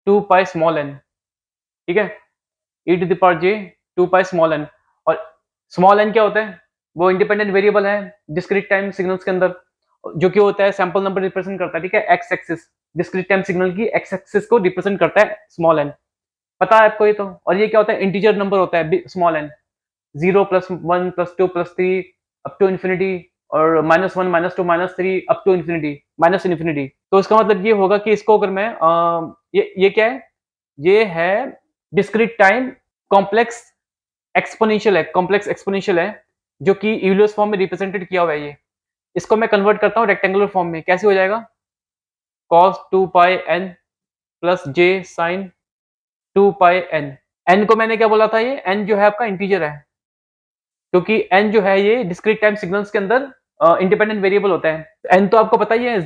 2 pi small n, ठीक है, e to the power j 2 pi small n. और स्मॉल एन क्या होता है, वो इंडिपेंडेंट वेरिएबल है डिस्क्रीट टाइम सिग्नल्स के अंदर, जो कि होता है सैंपल नंबर रिप्रेजेंट करता है, ठीक है, x axis, discrete time signal की एक्स एक्सिस को रिप्रेजेंट करता है स्मॉल एन, पता है आपको ये तो। और ये क्या होता है, इंटीजर नंबर होता है small n, 0 +1 +2 +3 up to infinity, और -1 -2 -3 up to infinity, minus infinity. तो इसका मतलब ये होगा कि इसको अगर मैं ये क्या है, ये है डिस्क्रीट टाइम कॉम्प्लेक्स एक्सपोनेंशियल है जो कि यूलियस फॉर्म में रिप्रेजेंटेड किया हुआ है ये। इसको मैं कन्वर्ट करता हूँ रेक्टेंगुलर फॉर्म में, कैसे हो जाएगा? cos 2 पाई n प्लस j sin 2 पाई n। n को मैंने क्या बोला था, ये n जो है आपका इंटीजर है, क्योंकि n जो है ये डिस्क्रीट टाइम सिग्नल्स के अंदर इंडिपेंडेंट वेरिएबल होता है। n तो आपको पता ही है,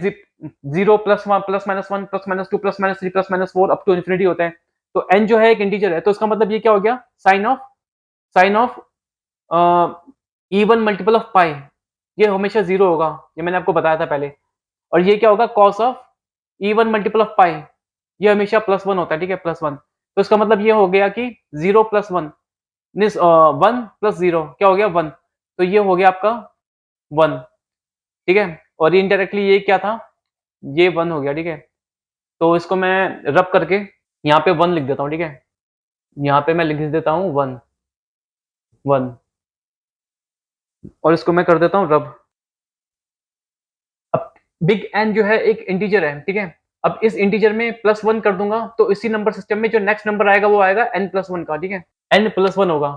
zero plus one plus minus one plus minus two plus minus three plus minus four up to infinity होता है। तो n जो है एक इंटीजर है, तो इसका मतलब ये क्या हो गया, sine of even multiple of pi, ये हमेशा जीरो होगा, ये मैंने आपको बताया था पहले। और ये क्या होगा, cos of even multiple of pi, ये हमेशा प्लस वन होता है, ठीक है, प्लस वन। तो इसका मतलब ये हो गया कि zero plus one, one plus zero क्या हो गया, वन। तो ये हो गया आपका वन, ठीक है। और इनडायरेक्टली ये क्या था, ये वन हो गया, ठीक है। तो इसको मैं रब करके यहाँ पे वन लिख देता हूँ, ठीक है। यहाँ पे मैं लिख देता हूँ वन वन, और इसको मैं कर देता हूँ रब। अब बिग एन जो है एक इंटीजर है, ठीक है। अब इस इंटीजर में प्लस वन कर दूंगा, तो इसी नंबर सिस्टम में जो नेक्स्ट नंबर आएगा वो आएगा एन प्लस वन का, ठीक है, एन प्लस वन होगा।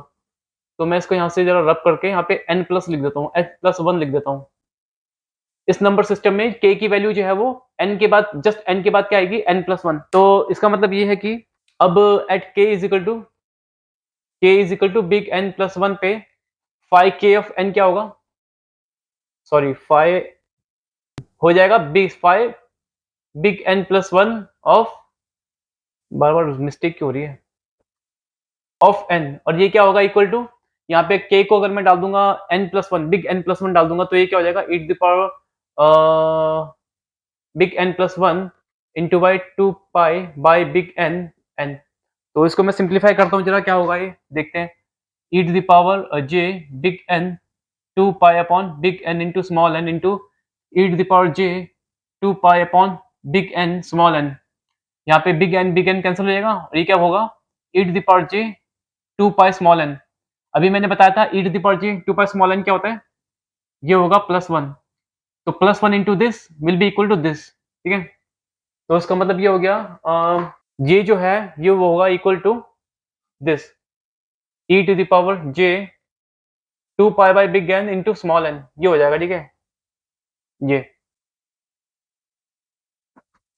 तो मैं इसको यहाँ से जरा रब करके यहाँ पे एन प्लस लिख देता हूँ, एन प्लस वन लिख देता हूँ। इस नंबर सिस्टम में k की वैल्यू जो है वो n के बाद, जस्ट n के बाद क्या आएगी, n प्लस वन। तो इसका मतलब ये है कि अब at k is equal to big n plus one पे फाइव k ऑफ n क्या होगा, सॉरी फाइव हो जाएगा five big n plus one of, बार बार मिस्टेक क्यों हो रही है, ऑफ n। और ये क्या होगा, इक्वल टू, यहाँ पे k को अगर मैं डाल दूंगा n plus one, big n plus one डाल दूंगा, तो ये क्या हो जाएगा, e to the power big n plus one into by two pi by big n n। तो इसको मैं सिंप्लीफाई करता हूँ जरा, क्या होगा ये देखते हैं। e to the power j big n two pi upon big n into small n into e to the power j two pi upon big n small n। यहाँ पे बिग n कैंसिल हो जाएगा, और ये क्या होगा, e to the power j two pi small n। अभी मैंने बताया था e to the power j two pi small n क्या होता है, ये होगा प्लस वन। तो plus one into this will be equal to this, ठीक है। तो इसका मतलब ये हो गया, ये जो है ये वो होगा equal to this, e to the power j two pi by big n into small n, ये हो जाएगा, ठीक है। ये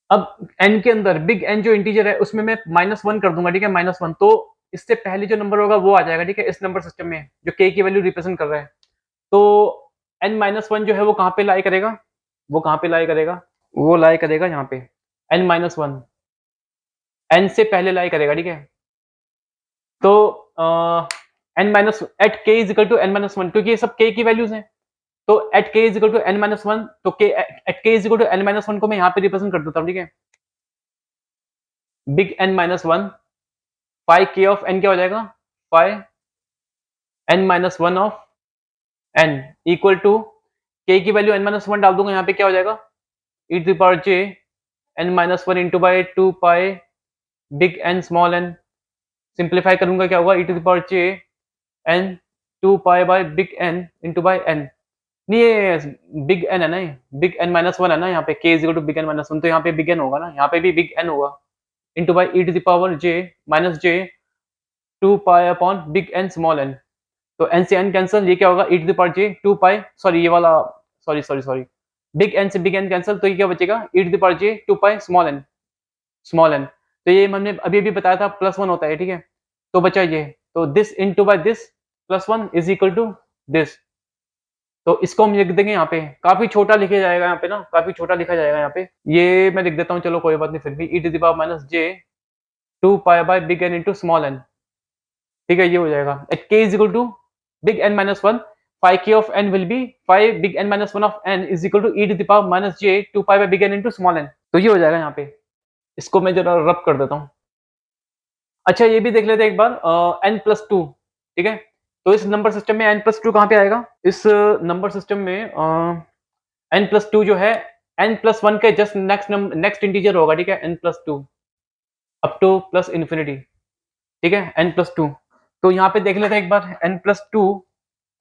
अब n के अंदर बिग n जो इंटीजर है उसमें मैं माइनस वन कर दूंगा, ठीक है, माइनस वन। तो इससे पहले जो नंबर होगा वो आ जाएगा, ठीक है, इस नंबर सिस्टम में जो k की वैल्यू रिप्रेजेंट कर रहा है। तो n माइनस वन जो है वो कहाँ पे लाई करेगा, वो कहाँ पे लाई करेगा, वो लाई करेगा यहाँ पे, n माइनस वन n से पहले लाई करेगा, ठीक है। तो n minus at k is equal to n minus one, क्योंकि ये सब k की वैल्यूज हैं। तो at k is equal to n minus one, तो k at k is equal to n minus one को मैं यहाँ पे रिप्रेजेंट कर देता हूँ, ठीक है। Big n minus one, five k of n क्या हो जाएगा, phi n minus one of n equal to k की वैल्यू n माइनस वन डाल दूंगा, यहाँ पे क्या हो जाएगा, e to the power j n minus one into by two pi big n small n। Simplify करूंगा क्या होगा, e to the power j n two pi by big n into by n। नहीं ये big N है ना, big n minus one है ना, यहाँ पे k is equal to big n minus one, तो यहाँ पे बिग एन होगा ना, यहाँ पे भी बिग एन होगा, into by e to the power j minus j two pi upon big N small n. तो एन से एन कैंसिल, ये क्या होगा, e to the power j two pi, sorry ये वाला, सॉरी बिग एन से big n cancel, तो ये क्या बचेगा, e to the power j two pi small n. तो ये हमने अभी अभी बताया था प्लस वन होता है, ठीक है। तो बचा ये, तो this into by this plus one is equal to this. तो इसको हम लिख देंगे यहाँ पे, काफी छोटा लिखा जाएगा यहाँ पे ना, काफी छोटा लिखा जाएगा यहाँ पे, ये मैं लिख देता हूँ, चलो कोई बात नहीं, फिर भी e to the power minus j two pi by big N into small n, ठीक है, ये हो जाएगा। At k is equal to big n minus one, five k of n will be five big n minus one of n is equal to e to the power minus j two pi by big N into small n. तो ये हो जाएगा यहाँ पे, इसको मैं जरा रब कर देता हूँ। अच्छा ये भी देख लेते हैं एक बार, n प्लस टू, ठीक है। तो इस नंबर सिस्टम में n प्लस टू कहाँ पे आएगा, इस नंबर सिस्टम में n प्लस टू जो है n प्लस वन के जस्ट नेक्स्ट इंटीजर होगा, ठीक है, n plus two up to plus infinity, ठीक है, n प्लस टू। तो यहाँ पे देख लेते हैं एक बार, n plus two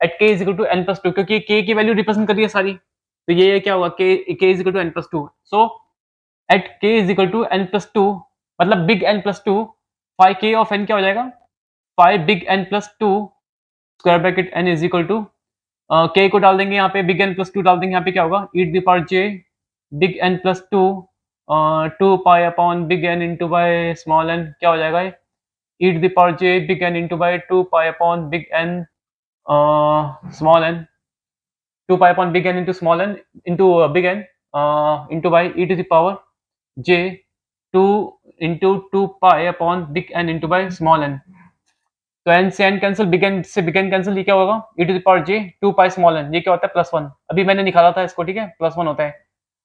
at k is equal to n plus two, क्योंकि k की वैल्यू रिप्रेजेंट कर रही है सारी, तो ये क्या होगा, k is equal to n plus two. So at k is equal to n plus two, मतलब big n plus two five k of n क्या हो जाएगा, five big N plus two square bracket n is equal to k को डाल देंगे यहाँ पे, big N plus to डाल देंगे यहाँ पे, क्या होगा e to the power j big N plus two, two pi upon big N into by small n, क्या हो जाएगा e to the power j big N into by two pi upon big N small n, 2 pi upon big N into small n into big N into by e to the power j 2 into 2 pi upon big N into by small n। तो n से n cancel, big n से big n cancel, ये क्या होगा e to the power j 2 pi small n, ये क्या होता है प्लस वन, अभी मैंने निकाला था इसको, ठीक है प्लस वन होता है,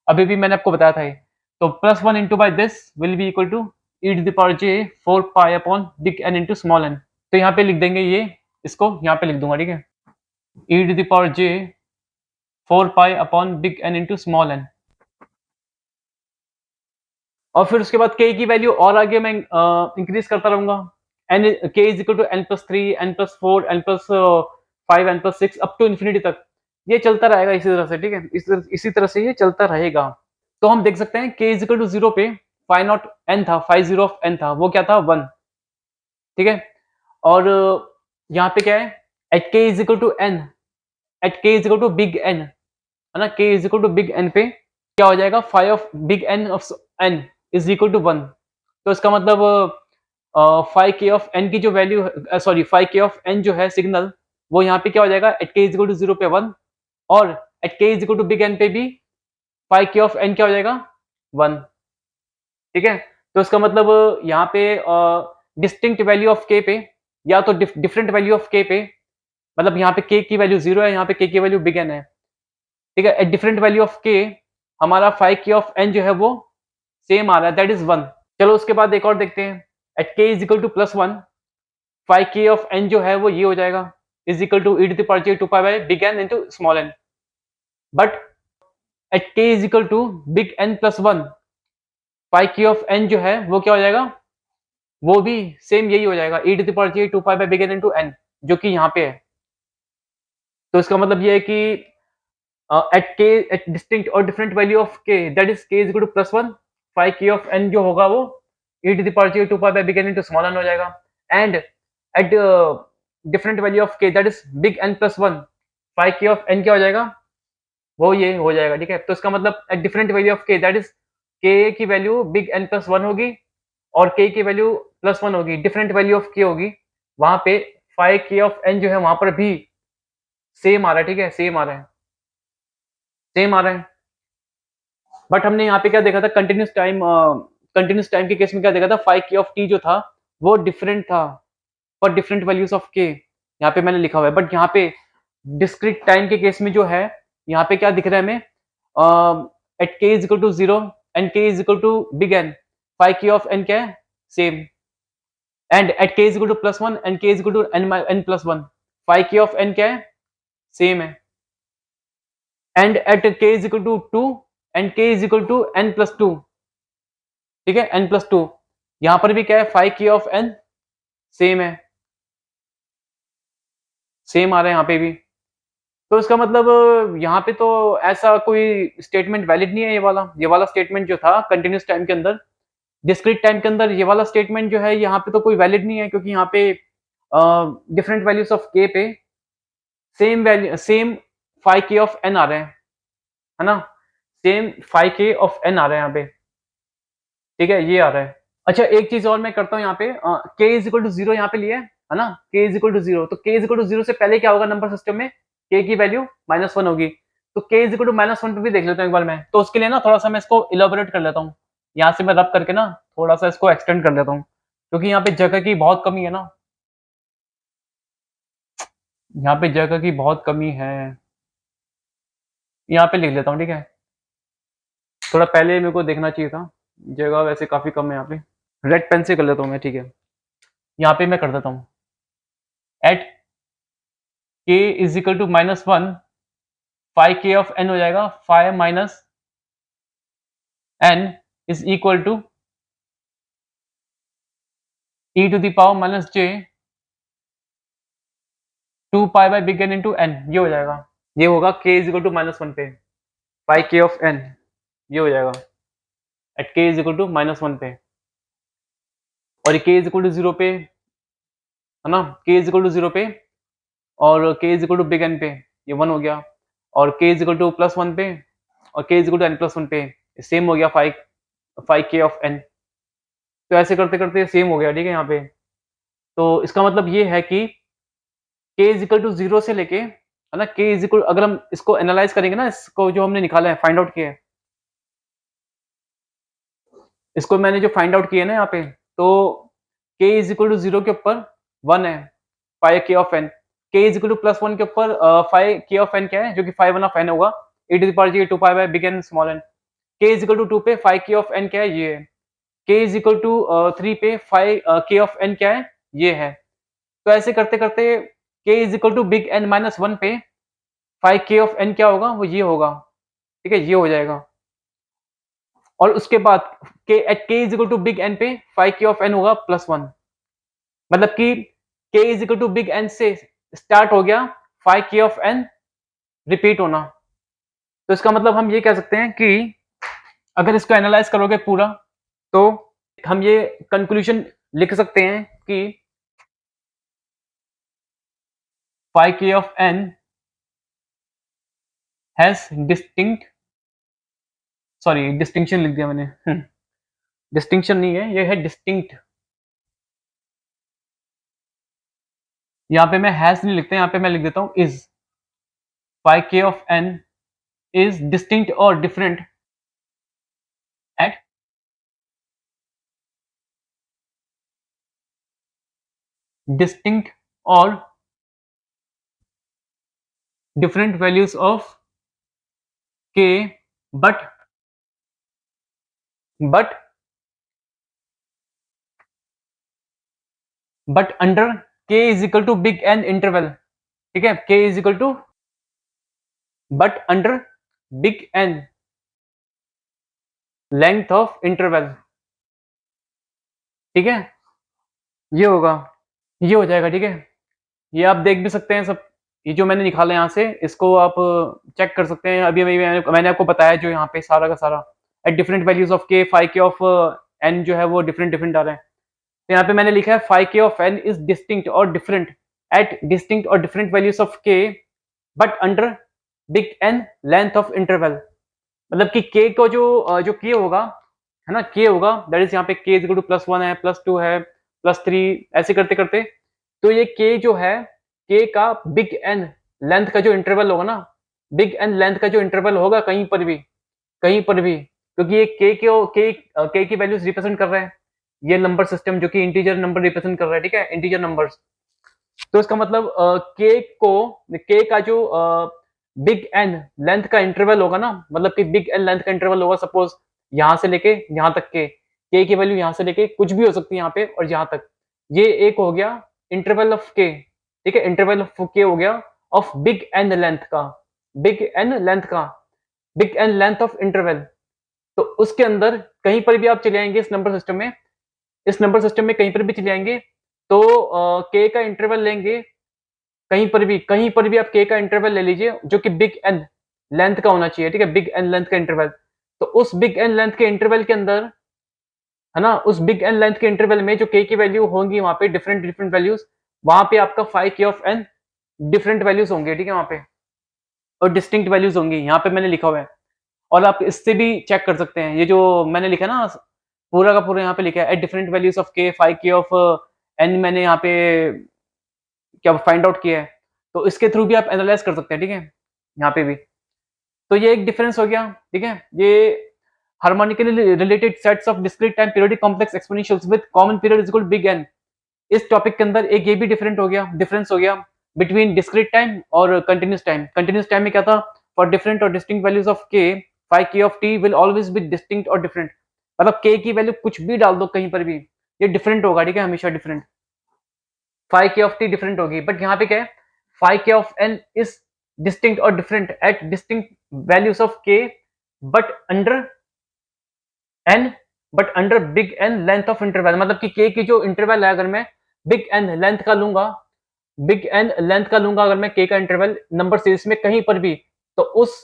अभी भी मैंने आपको बताया था ये। तो plus one into by this will be equal to e to the power j 4 pi upon big N into small n। तो यहाँ पे लिख देंगे ये, इसको यहाँ पे लिख दूंगा, ठीक है e to the power j 4 pi upon big N into small n. और फिर उसके बाद के की वैल्यू और आगे मैं इंक्रीज करता रहूंगा, n k is equal to n plus three, n plus four, n plus five, n plus six, up to infinity तक ये चलता रहेगा इसी तरह से, ठीक है इसी तरह से ये चलता रहेगा। तो हम देख सकते हैं k is equal to zero पे फाइव नॉट एन था, फाइव जीरो ऑफ एन था, वो क्या था वन, ठीक है। और यहाँ पे क्या है, at k is equal to n, at k is equal to big N, है ना, k is equal to big N पे क्या हो जाएगा, five of big N of n is equal to one. तो इसका मतलब फाइव के ऑफ एन की जो value, sorry five k of n जो है सिग्नल, वो यहाँ पे क्या हो जाएगा at k is equal to zero पे वन, और at k is equal to big N पे भी फाइव के ऑफ एन क्या हो जाएगा वन, ठीक है। तो इसका मतलब यहाँ पे डिस्टिंक्ट वैल्यू ऑफ के पे, या तो डिफरेंट वैल्यू ऑफ के पे, मतलब यहाँ पे के की वैल्यू जीरो है, यहाँ पे के की वैल्यू बिग एन है, ठीक है। एट डिफरेंट वैल्यू ऑफ के हमारा फाइव के ऑफ एन जो है वो सेम आ रहा है, दैट इज वन। चलो उसके बाद एक और देखते हैं, at k is equal to plus one, five k of n जो है वो ये हो जाएगा is equal to e to the power j two pi by big N into small n. But at k is equal to big N plus one, five k of n जो है वो क्या हो जाएगा, वो भी सेम यही हो जाएगा e to the power j two pi by big N into n, जो कि यहाँ पे है। तो इसका मतलब ये है कि at k at distinct or different value of k, that is k is equal to plus one, five k of n जो होगा वो e to the power j 2 pi by big N into small n हो जाएगा, and at different value of k, that is big N plus one, five k of n क्या हो जाएगा, वो ये हो जाएगा, ठीक है। तो इसका मतलब at different value of k, that is k की value big N plus one होगी और k की वैल्यू प्लस वन होगी, डिफरेंट वैल्यू ऑफ k होगी, वहां पे फाइव k of n जो है वहां पर भी सेम आ रहा है, ठीक है सेम आ रहा है, सेम आ रहा है। बट हमने यहाँ पे क्या देखा था, कंटिन्यूस टाइम के केस में क्या देखा था, फाइव के ऑफ टी जो था वो डिफरेंट था फॉर डिफरेंट वैल्यूज ऑफ के, यहाँ पे मैंने लिखा हुआ है। बट यहाँ पे डिस्क्रीट टाइम के केस में जो है, यहाँ पे क्या दिख रहा है हमें, at k is equal to zero and k is equal to big N, five k of n क्या है same, and at k is equal to plus one and k is equal to n plus one, five k of n क्या है same है, and at k is equal to two and k is equal to n plus two, ठीक है N plus to, यहां पर भी क्या है five k of N same है, सेम आ रहा है यहाँ पे भी। तो इसका मतलब यहाँ पे तो ऐसा कोई स्टेटमेंट वैलिड नहीं है, ये वाला स्टेटमेंट जो था कंटिन्यूस टाइम के अंदर, डिस्क्रीट टाइम के अंदर ये वाला स्टेटमेंट जो है यहाँ पे तो कोई वैलिड नहीं है, क्योंकि यहाँ पे डिफरेंट वैल्यूज ऑफ के पे same value, same five k of N आ रहे हैं, है ना, same five k of N आ रहे हैं यहाँ पे, ठीक है ये आ रहा है। अच्छा एक चीज और मैं करता हूँ यहाँ पे, के इज इक्वल टू जीरो यहाँ पे लिया है ना, k is equal to zero, तो k is equal to zero से पहले क्या होगा नंबर सिस्टम में, के की वैल्यू माइनस वन होगी, तो k is equal to minus one पे भी देख लेता हूँ एक बार मैं, तो उसके लिए ना थोड़ा सा मैं इसको इलेबोरेट कर लेता हूँ, यहाँ से मैं रब करके ना थोड़ा सा इसको एक्सटेंड कर लेता हूँ, क्योंकि यहाँ पे जगह की बहुत कमी है ना, यहाँ पे जगह की बहुत कमी है, यहाँ पे लिख लेता हूँ, ठीक है थोड़ा पहले मेरे को देखना चाहिए था, जगह वैसे काफी कम है यहाँ पे, रेड पेन से कर लेता हूँ मैं, ठीक है यहाँ पे मैं कर देता हूँ, at k is equal to minus one, five k of n हो जाएगा, five minus n is equal to e to the power minus j two pi by big N into n, ये हो जाएगा, ये होगा k is equal to minus one पे five k of n, ये हो जाएगा at k is equal to minus one पे। और ये k इज इक्वल टू 0 पे, है ना, k इज इक्वल टू 0 पे और k is equal to big N पे, ये 1 हो गया, और k is equal to plus 1 पे और k is equal to n plus 1 पे, सेम हो गया 5k ऑफ n। तो ऐसे करते करते सेम हो गया, ठीक है यहाँ पे। तो इसका मतलब ये है कि k इज इक्वल टू 0 से लेके, है ना, k इज इक्वल, अगर हम इसको एनालाइज करेंगे ना, इसको जो हमने निकाला है, फाइंड आउट किया है, इसको मैंने जो फाइंड आउट किया है ना यहाँ पे, तो k इज इक्वल टू 0 के ऊपर 1 है, 5k of n, k is equal to plus 1 के ऊपर 5k ऑफ n क्या है, जो कि 5 ऑफ n होगा, e to the power j 2 pi by big N small n। k is equal to 2 पे 5k ऑफ n क्या है, ये है। k इज इक्वल टू 3 पे 5k ऑफ n क्या है, ये है। तो ऐसे करते करते k is equal to big n minus 1 पे 5k ऑफ n क्या होगा, वो ये होगा, ठीक है, ये हो जाएगा। और उसके बाद k at k is equal to big n पे 5k ऑफ n होगा प्लस 1, मतलब कि k is equal to big n से स्टार्ट हो गया 5k ऑफ n रिपीट होना। तो इसका मतलब हम ये कह सकते हैं कि अगर इसको एनालाइज करोगे पूरा, तो हम ये कंक्लूजन लिख सकते हैं कि 5k of n has distinct, sorry distinction लिख दिया मैंने, डिस्टिंक्शन नहीं है, ये है डिस्टिंक्ट। यहाँ पे मैं हैज नहीं लिखता, यहाँ पे मैं लिख देता हूँ is. 5k of n is distinct और डिफरेंट एट डिस्टिंक्ट और different values of k, but but under k is equal to big N interval, ठीक है, k is equal to but under big N length of interval, ठीक है, ये होगा, ये हो जाएगा, ठीक है। ये आप देख भी सकते हैं सब, ये जो मैंने निकाला यहाँ से, इसको आप चेक कर सकते हैं। अभी अभी मैंने आपको बताया जो यहाँ पे सारा का सारा एट डिफरेंट वैल्यूज ऑफ के 5k ऑफ n जो है वो डिफरेंट डिफरेंट आ रहे हैं। तो यहाँ पे मैंने लिखा है 5k of n is distinct और डिफरेंट एट डिस्टिंक्ट और different values of k but under big n length of interval. मतलब कि k को जो k होगा, है ना, k होगा, दैट इज यहाँ पे k is equal to plus 1 है, प्लस 2 है, प्लस 3, ऐसे करते करते, तो ये k जो है, k का बिग n लेंथ का जो इंटरवल होगा ना, बिग n लेंथ का जो इंटरवल होगा कहीं पर भी, कहीं पर भी, क्योंकि ये k की वैल्यूज रिप्रेजेंट कर रहे हैं, ये नंबर सिस्टम जो कि इंटीजर नंबर रिप्रेजेंट कर रहा है, ठीक है, इंटीजर नंबर्स। तो इसका मतलब के का जो बिग एन लेंथ का इंटरवल होगा ना, मतलब कि बिग एन लेंथ का इंटरवल होगा, सपोज यहाँ से लेके यहाँ तक के की वैल्यू यहाँ से लेके कुछ भी हो सकती है यहाँ पे और यहाँ तक, ये एक हो गया इंटरवल ऑफ के, ठीक है, इंटरवल ऑफ के हो गया ऑफ बिग एन लेंथ का, बिग एन लेंथ का, big N length of interval. तो उसके अंदर कहीं पर भी आप चले आएंगे इस नंबर सिस्टम में, इस नंबर सिस्टम में कहीं पर भी चले आएंगे, तो के का इंटरवल लेंगे, कहीं पर भी आप के का इंटरवल ले लीजिए जो कि बिग एन लेंथ का होना चाहिए, ठीक है, बिग एन लेंथ का इंटरवल। तो उस बिग एन लेंथ के इंटरवल के अंदर, है ना, उस बिग एन लेंथ के इंटरवल में जो के की वैल्यू होंगी वहां पे डिफरेंट डिफरेंट वैल्यूज, वहां पे आपका 5k of an different values होंगे, ठीक है, वहां पे और डिस्टिंक्ट वैल्यूज होंगी, यहाँ पे मैंने लिखा हुआ है। और आप इससे भी चेक कर सकते हैं, ये जो मैंने लिखा है ना, पूरा का पूरा यहाँ पे लिखा है एट डिफरेंट वैल्यूज ऑफ के 5k ऑफ एन, मैंने यहाँ पे क्या फाइंड आउट किया है, तो इसके थ्रू भी आप एनालाइज कर सकते हैं, ठीक है, यहाँ पे भी। तो ये एक डिफरेंस हो गया, ठीक है, ये harmonically related sets of discrete time periodic complex exponentials with common period is equal to big N. इस टॉपिक के अंदर एक ये भी डिफरेंट हो गया, डिफरेंस हो गया बिटवीन डिस्क्रीट टाइम और कंटिन्यूस टाइम। कंटिन्यूस टाइम में क्या था, फॉर डिफरेंट और डिस्टिंक्ट वैल्यूज ऑफ के 5k of t will always be distinct और डिफरेंट, मतलब k की वैल्यू कुछ भी डाल दो कहीं पर भी, ये डिफरेंट होगा, ठीक है, हमेशा different, 5k of t different होगी। बट यहाँ पे क्या है, 5k of n is distinct और different at distinct values of k but under n, but under big n length of interval. मतलब कि k की जो इंटरवल है, अगर मैं बिग n लेंथ का लूंगा, बिग n लेंथ का लूंगा अगर मैं k का इंटरवल नंबर सीरीज में कहीं पर भी, तो उस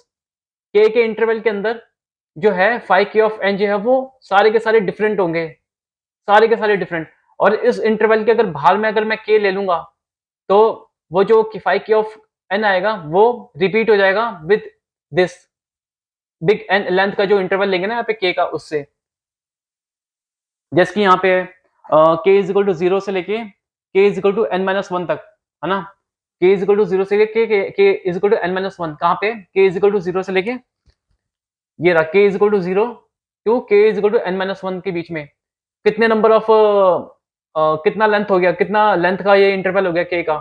k के इंटरवल के अंदर जो है 5k ऑफ n जो है वो सारे के सारे डिफरेंट होंगे, सारे के सारे डिफरेंट। और इस इंटरवल के अगर बाहर में अगर मैं k ले लूंगा तो वो जो फाइव के ऑफ n आएगा वो रिपीट हो जाएगा with this big N length का जो इंटरवल लेंगे ना यहाँ पे k का उससे। जैसे कि यहाँ पे k is equal to zero से लेके k is equal to n minus one तक, है ना। k is equal to zero से लेके k is equal to n minus one, कहाँ पे k is equal to zero से लेके ये रहा k is equal to zero to k is equal to n minus one के बीच में कितने नंबर ऑफ कितना लेंथ हो गया, कितना लेंथ का ये इंटरवल हो गया k का,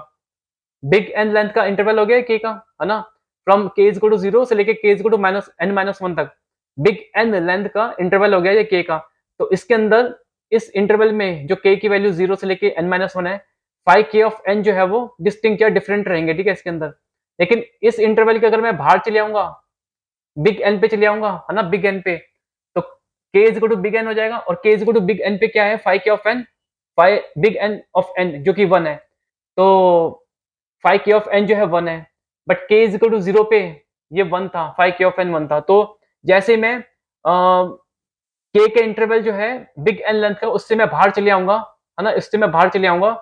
बिग एन लेंथ का इंटरवल हो गया k का, है ना। From k is equal to zero से लेके k is equal to minus n minus one तक बिग एन लेंथ का इंटरवल हो गया ये k का। तो इसके अंदर इस इंटरवल में जो k की वैल्यू जीरो से लेके n माइनस वन है, फाइव k ऑफ n जो है वो डिस्टिंक्ट या डिफरेंट रहेंगे, ठीक है इसके अंदर। लेकिन इस इंटरवल के अगर मैं बाहर चले आऊंगा, बिग एन पे चले आऊंगा, है ना, बिग एन पे, तो k is equal to big N हो जाएगा और k is equal to big N पे क्या है, five k of n, five big N of n जो कि वन है। तो फाइव के ऑफ एन जो है वन है, बट के इज इक्वल टू जीरो पे ये वन था, five k of N one था। तो जैसे मैं के के इंटरवल जो है बिग एन लेंथ का उससे मैं बाहर चले आऊंगा, है ना, इससे मैं बाहर चले आऊंगा,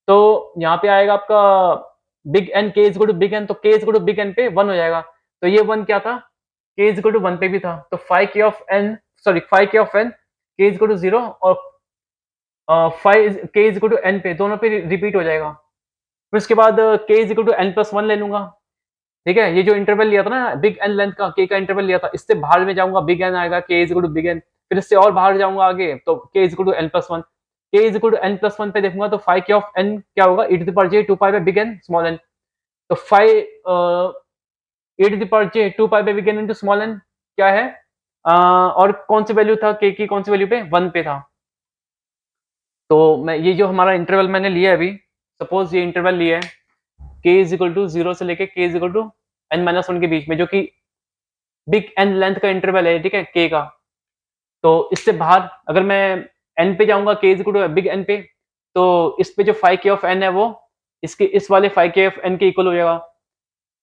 तो यहाँ पे आएगा आपका big N, k is equal to big N, तो k is equal to big N पे वन हो जाएगा। तो ये वन क्या था, के इज इक्वल टू वन पे भी था, तो five k of N, sorry five k of N, k is equal to zero और फाइव के इज इक्वल टू एन पे, दोनों पे रिपीट हो जाएगा। फिर उसके बाद k is equal to n plus one ले लूंगा, ठीक है। ये जो इंटरवल लिया था ना बिग एन लेंथ का, k का इंटरवल लिया था, इससे बाहर में जाऊंगा बिग एन आएगा, k is equal to big N, फिर इससे और बाहर जाऊंगा आगे तो k is equal to n plus one, k is equal to n plus one पे देखूंगा तो फाइव के ऑफ एन क्या होगा, e to the power j two pi by big N small n, तो five e to the power j two pi by big N into small n क्या है, और कौन सी वैल्यू था k की, कौन सी वैल्यू पे, वन पे था। तो मैं ये जो हमारा इंटरवल मैंने लिया है अभी, सपोज ये इंटरवल लिया है k is equal to zero से लेके k is equal to n minus one के बीच में, जो कि बिग एन लेंथ का इंटरवल है, ठीक है, k का। तो इससे बाहर अगर मैं n पे जाऊंगा, k is equal to big N पे, तो इस पे जो फाइव k ऑफ n है वो इसके इस वाले फाइव k ऑफ n के इक्वल हो जाएगा।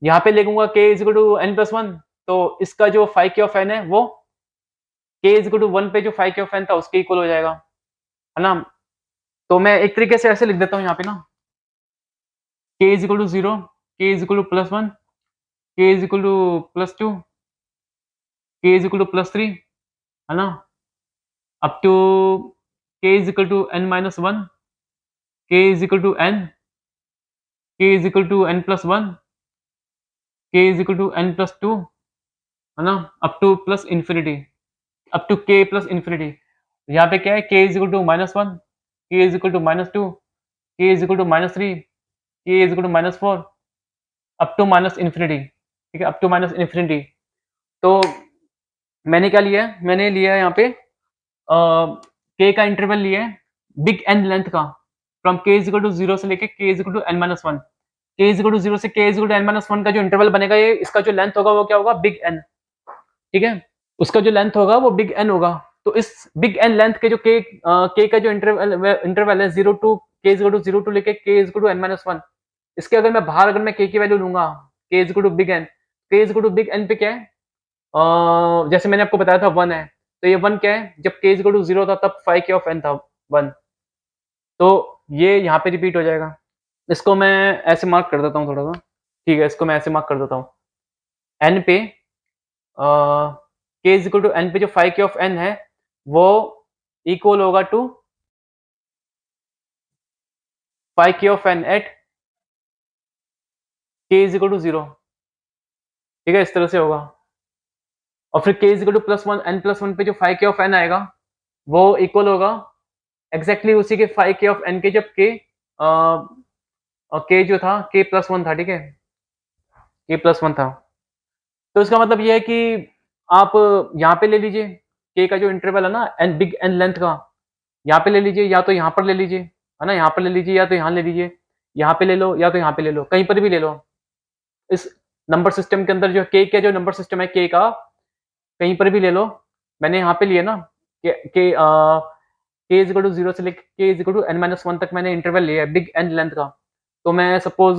यहाँ पे लिखूंगा k is equal to n plus one, तो इसका जो फाइव k ऑफ n है वो k is equal to one पे जो फाइव k ऑफ n था उसके इक्वल हो जाएगा, है ना। तो मैं एक तरीके से ऐसे लिख देता हूँ यहाँ पे ना, k is equal to zero, k is equal to plus one, k is equal to plus two, k is equal to plus three, है ना, up to k is equal to n minus one, k is equal to n, k is equal to n plus one, k is equal to n plus two, है ना, up to plus infinity, up to k plus infinity. यहाँ पे क्या है, k is equal to minus one, k is equal to minus two, k is equal to minus three, k is equal to minus four, up to minus infinity, ठीक है, up to minus infinity. तो मैंने क्या लिया है, मैंने लिया है यहाँ पे k का इंटरवल लिया है बिग एन लेंथ का, from k is equal to zero से लेके k is equal to n minus one, k is equal to zero से k is equal to n minus one का जो इंटरवल बनेगा, ये इसका जो लेंथ होगा वो क्या होगा, बिग एन, ठीक है, उसका जो लेंथ होगा वो बिग एन होगा। तो इस बिग एन लेंथ के जो k का जो इंटरवल है zero to k is equal to zero to लेके k is equal to n minus one, इसके अगर मैं बाहर अगर मैं k की वैल्यू लूंगा, k is equal to big N, k is equal to big N पे क्या है, जैसे मैंने आपको बताया था वन है, तो ये वन क्या है, जब k is equal to zero था तब फाइव k ऑफ n था वन, तो ये यहाँ पे रिपीट हो जाएगा। इसको मैं ऐसे मार्क कर देता हूँ थोड़ा सा, ठीक है, इसको मैं ऐसे मार्क कर देता हूँ, n पे k is equal to n पे जो फाइव k ऑफ n है वो इक्वल होगा to five k of n at k is equal to zero, ठीक है, इस तरह से होगा। और फिर k is equal to plus one, n plus one पे जो फाइव k ऑफ n आएगा वो इक्वल होगा एग्जैक्टली उसी के फाइव k ऑफ n के, जब k जो था k प्लस वन था, ठीक है, k प्लस वन था। तो इसका मतलब ये है कि आप यहाँ पे ले लीजिए k का जो इंटरवल है ना एन बिग एन लेंथ का, यहाँ पे ले लीजिए या तो यहाँ पर ले लीजिए, है ना, यहाँ पर ले लीजिए या तो यहाँ ले लीजिए, यहाँ पे ले लो या तो यहाँ पे ले लो, कहीं पर भी ले लो। इस नंबर सिस्टम के अंदर जो k का जो नंबर सिस्टम है k का, कहीं पर भी ले लो। मैंने यहाँ पे लिया ना k is equal to zero से लेकर k is equal to n minus one तक मैंने इंटरवल लिया है बिग एन लेंथ का। तो मैं सपोज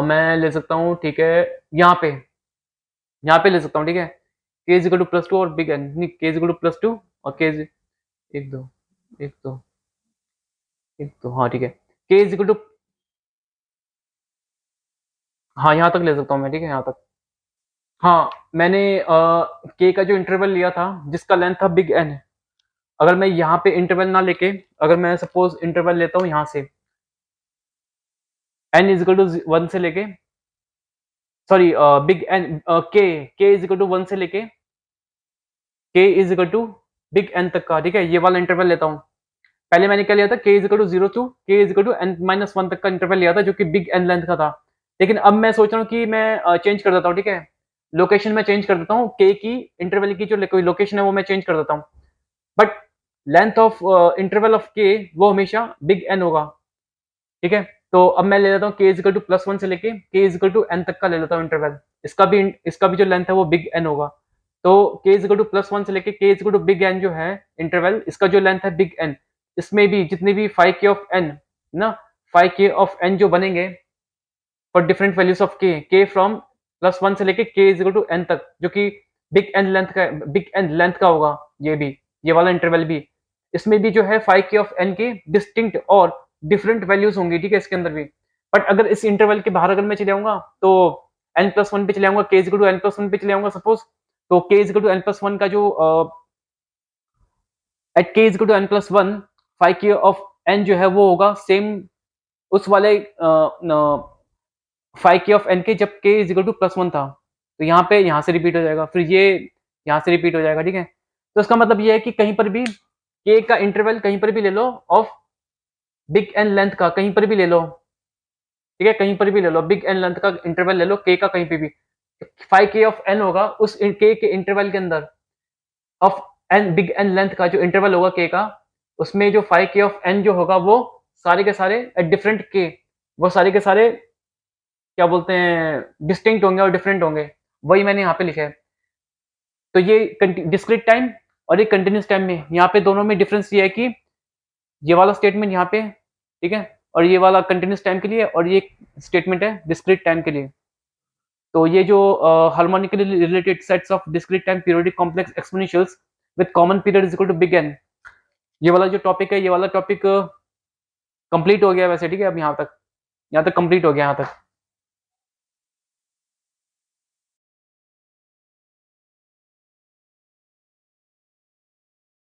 मैं ले सकता हूँ, ठीक है, यहाँ पे ले सकता हूँ, ठीक है, k is equal to plus to और बिग एन, नहीं, k is equal to plus to और k इज एक दो, एक दो, तो हाँ ठीक है, k इज इक्वल टू, हाँ यहाँ तक ले सकता हूँ मैं, ठीक है यहाँ तक। हाँ मैंने k का जो इंटरवल लिया था जिसका लेंथ था बिग एन, अगर मैं यहाँ पे इंटरवल ना लेके, अगर मैं सपोज इंटरवल लेता हूँ यहाँ से n इज इक्वल टू 1 से लेके, sorry big N, k is equal to 1 से लेके k is equal to big N तक का, ठीक है, ये वाला इंटरवल लेता हूँ। पहले मैंने क्या लिया था, k is equal to 0 to k is equal to n minus 1 तक का इंटरवल लिया था जो कि बिग एन लेंथ का था। लेकिन अब मैं सोच रहा हूँ कि मैं चेंज कर देता हूँ, ठीक है, लोकेशन में चेंज कर देता हूँ, k की इंटरवल की जो कोई लोकेशन है वो मैं चेंज कर देता हूँ, but length of interval of k वो हमेशा बिग एन होगा, ठीक है। तो अब मैं ले लेता हूँ k is equal to plus 1 से लेके k is equal to n तक का ले लेता हूँ इंटरवल, इसका भी जो लेंथ है वो बिग एन होगा। तो k is equal to plus 1 से लेके k is equal to big N जो है इंटरवल, इसका जो लेंथ है बिग एन, इसमें भी जितने भी 5k ऑफ n ना, 5k ऑफ n जो बनेंगे for different values of k from plus 1 से लेके k is equal to n तक, जो कि बिग एन लेंथ का होगा, ये भी, ये वाला इंटरवल भी, इसमें भी जो है 5k ऑफ n के डिस्टिंक्ट और डिफरेंट वैल्यूज होंगी, ठीक है, इसके अंदर भी। बट अगर इस इंटरवल के बाहर अगर मैं चले जाऊंगा तो n प्लस वन पे चले जाऊंगा, k equal to n plus one पे चले जाऊंगा सपोज, तो k equal to n plus one का जो at k equal to n plus one 5k of n जो है वो होगा सेम उस वाले 5k ऑफ n के जब k is equal to plus one था, तो यहाँ पे यहाँ से रिपीट हो जाएगा, फिर ये यहाँ से रिपीट हो जाएगा, ठीक है। तो इसका मतलब ये है कि कहीं पर भी k का इंटरवल कहीं पर भी ले लो ऑफ बिग एन लेंथ का, कहीं पर भी ले लो, ठीक है, कहीं पर भी ले लो, बिग एन लेंथ का इंटरवल ले लो k का कहीं पे भी, 5k ऑफ n होगा उस k के इंटरवल के अंदर of n big N length का जो इंटरवल होगा k का, उसमें जो 5k ऑफ n जो होगा वो सारे के सारे एट डिफरेंट k, वो सारे के सारे क्या बोलते हैं डिस्टिंक्ट होंगे और डिफरेंट होंगे, वही मैंने यहाँ पे लिखा है। तो ये डिस्क्रीट टाइम और ये कंटिन्यूस टाइम में, यहाँ पे दोनों में डिफरेंस ये है कि ये वाला स्टेटमेंट यहाँ पे, ठीक है, और ये वाला कंटिन्यूस टाइम के लिए, और ये स्टेटमेंट है डिस्क्रीट टाइम के लिए। तो ये जो harmonically related sets of discrete time periodic complex exponentials with common period is equal to big N, ये वाला जो टॉपिक है, ये वाला टॉपिक कंप्लीट हो गया वैसे, ठीक है, अब यहाँ तक कंप्लीट हो गया यहाँ तक।